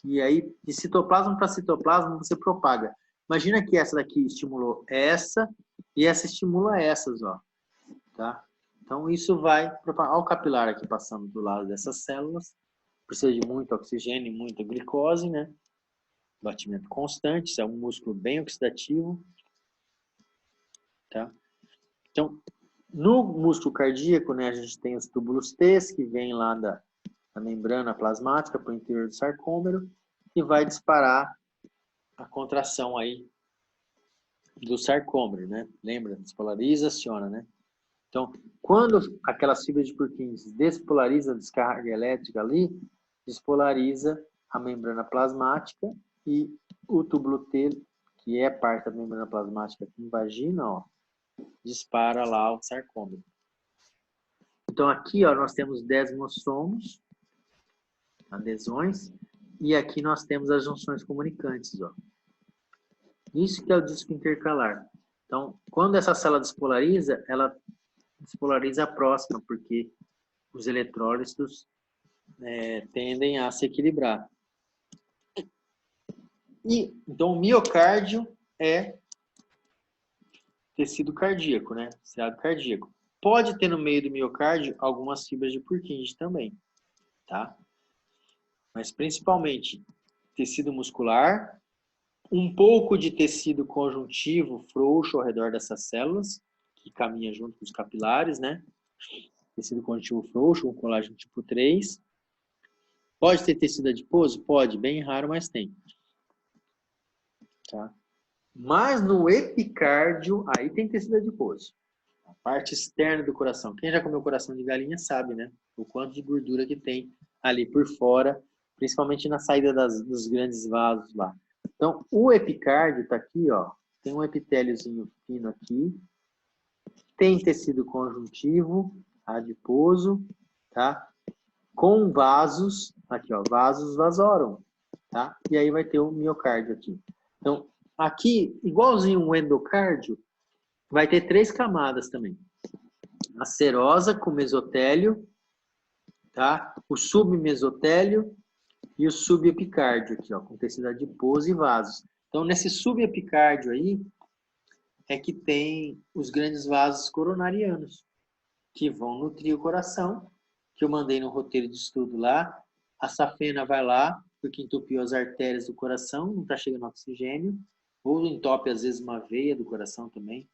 e aí, de citoplasma para citoplasma, você propaga. Imagina que essa daqui estimulou essa, e essa estimula essas, ó. Tá? Então, isso vai propagar. Olha o capilar aqui passando do lado dessas células. Precisa de muito oxigênio e muita glicose, né? Batimento constante, isso é um músculo bem oxidativo. Tá? Então, no músculo cardíaco, né, a gente tem os túbulos T, que vêm lá da membrana plasmática para o interior do sarcômero, e vai disparar a contração aí do sarcômero, né? Lembra? Despolariza, aciona, né? Então, quando aquelas fibras de Purkinje despolariza a descarga elétrica ali, despolariza a membrana plasmática e o túbulo T, que é parte da membrana plasmática que invagina, ó, dispara lá o sarcômero. Então, aqui ó, nós temos desmossomos, adesões, e aqui nós temos as junções comunicantes. Ó. Isso que é o disco intercalar. Então, quando essa célula despolariza, ela despolariza a próxima, porque os eletrólitos tendem a se equilibrar. E, então, o miocárdio é tecido cardíaco, né? Estriado cardíaco. Pode ter no meio do miocárdio algumas fibras de Purkinje também, tá? Mas principalmente tecido muscular, um pouco de tecido conjuntivo frouxo ao redor dessas células, que caminha junto com os capilares, né? Tecido conjuntivo frouxo, com colágeno tipo 3. Pode ter tecido adiposo? Pode, bem raro, mas tem. Tá? Mas no epicárdio, aí tem tecido adiposo. A parte externa do coração. Quem já comeu coração de galinha sabe, né? O quanto de gordura que tem ali por fora, principalmente na saída dos grandes vasos lá. Então, o epicárdio está aqui, ó. Tem um epitéliozinho fino aqui. Tem tecido conjuntivo, adiposo, tá? Com vasos, aqui, ó, vasos vasorum, tá? E aí vai ter o miocárdio aqui. Então, aqui, igualzinho um endocárdio, vai ter 3 camadas também. A serosa com mesotélio, tá? O submesotélio e o subepicárdio aqui, ó, com tecido adiposo e vasos. Então, nesse subepicárdio aí, é que tem os grandes vasos coronarianos, que vão nutrir o coração, que eu mandei no roteiro de estudo lá. A safena vai lá, porque entupiu as artérias do coração, não está chegando oxigênio, ou entope às vezes uma veia do coração também.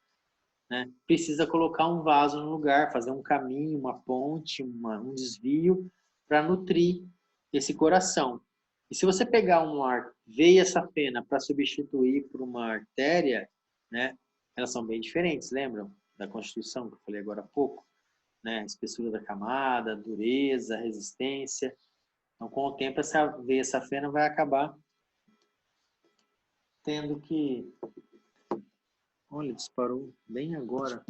Né? Precisa colocar um vaso no lugar, fazer um caminho, uma ponte, um desvio, para nutrir esse coração. E se você pegar uma veia safena para substituir por uma artéria, né, elas são bem diferentes, lembram da constituição que eu falei agora há pouco? Né? A espessura da camada, a dureza, a resistência. Então, com o tempo, essa veia safena vai acabar tendo que... Olha, disparou bem agora.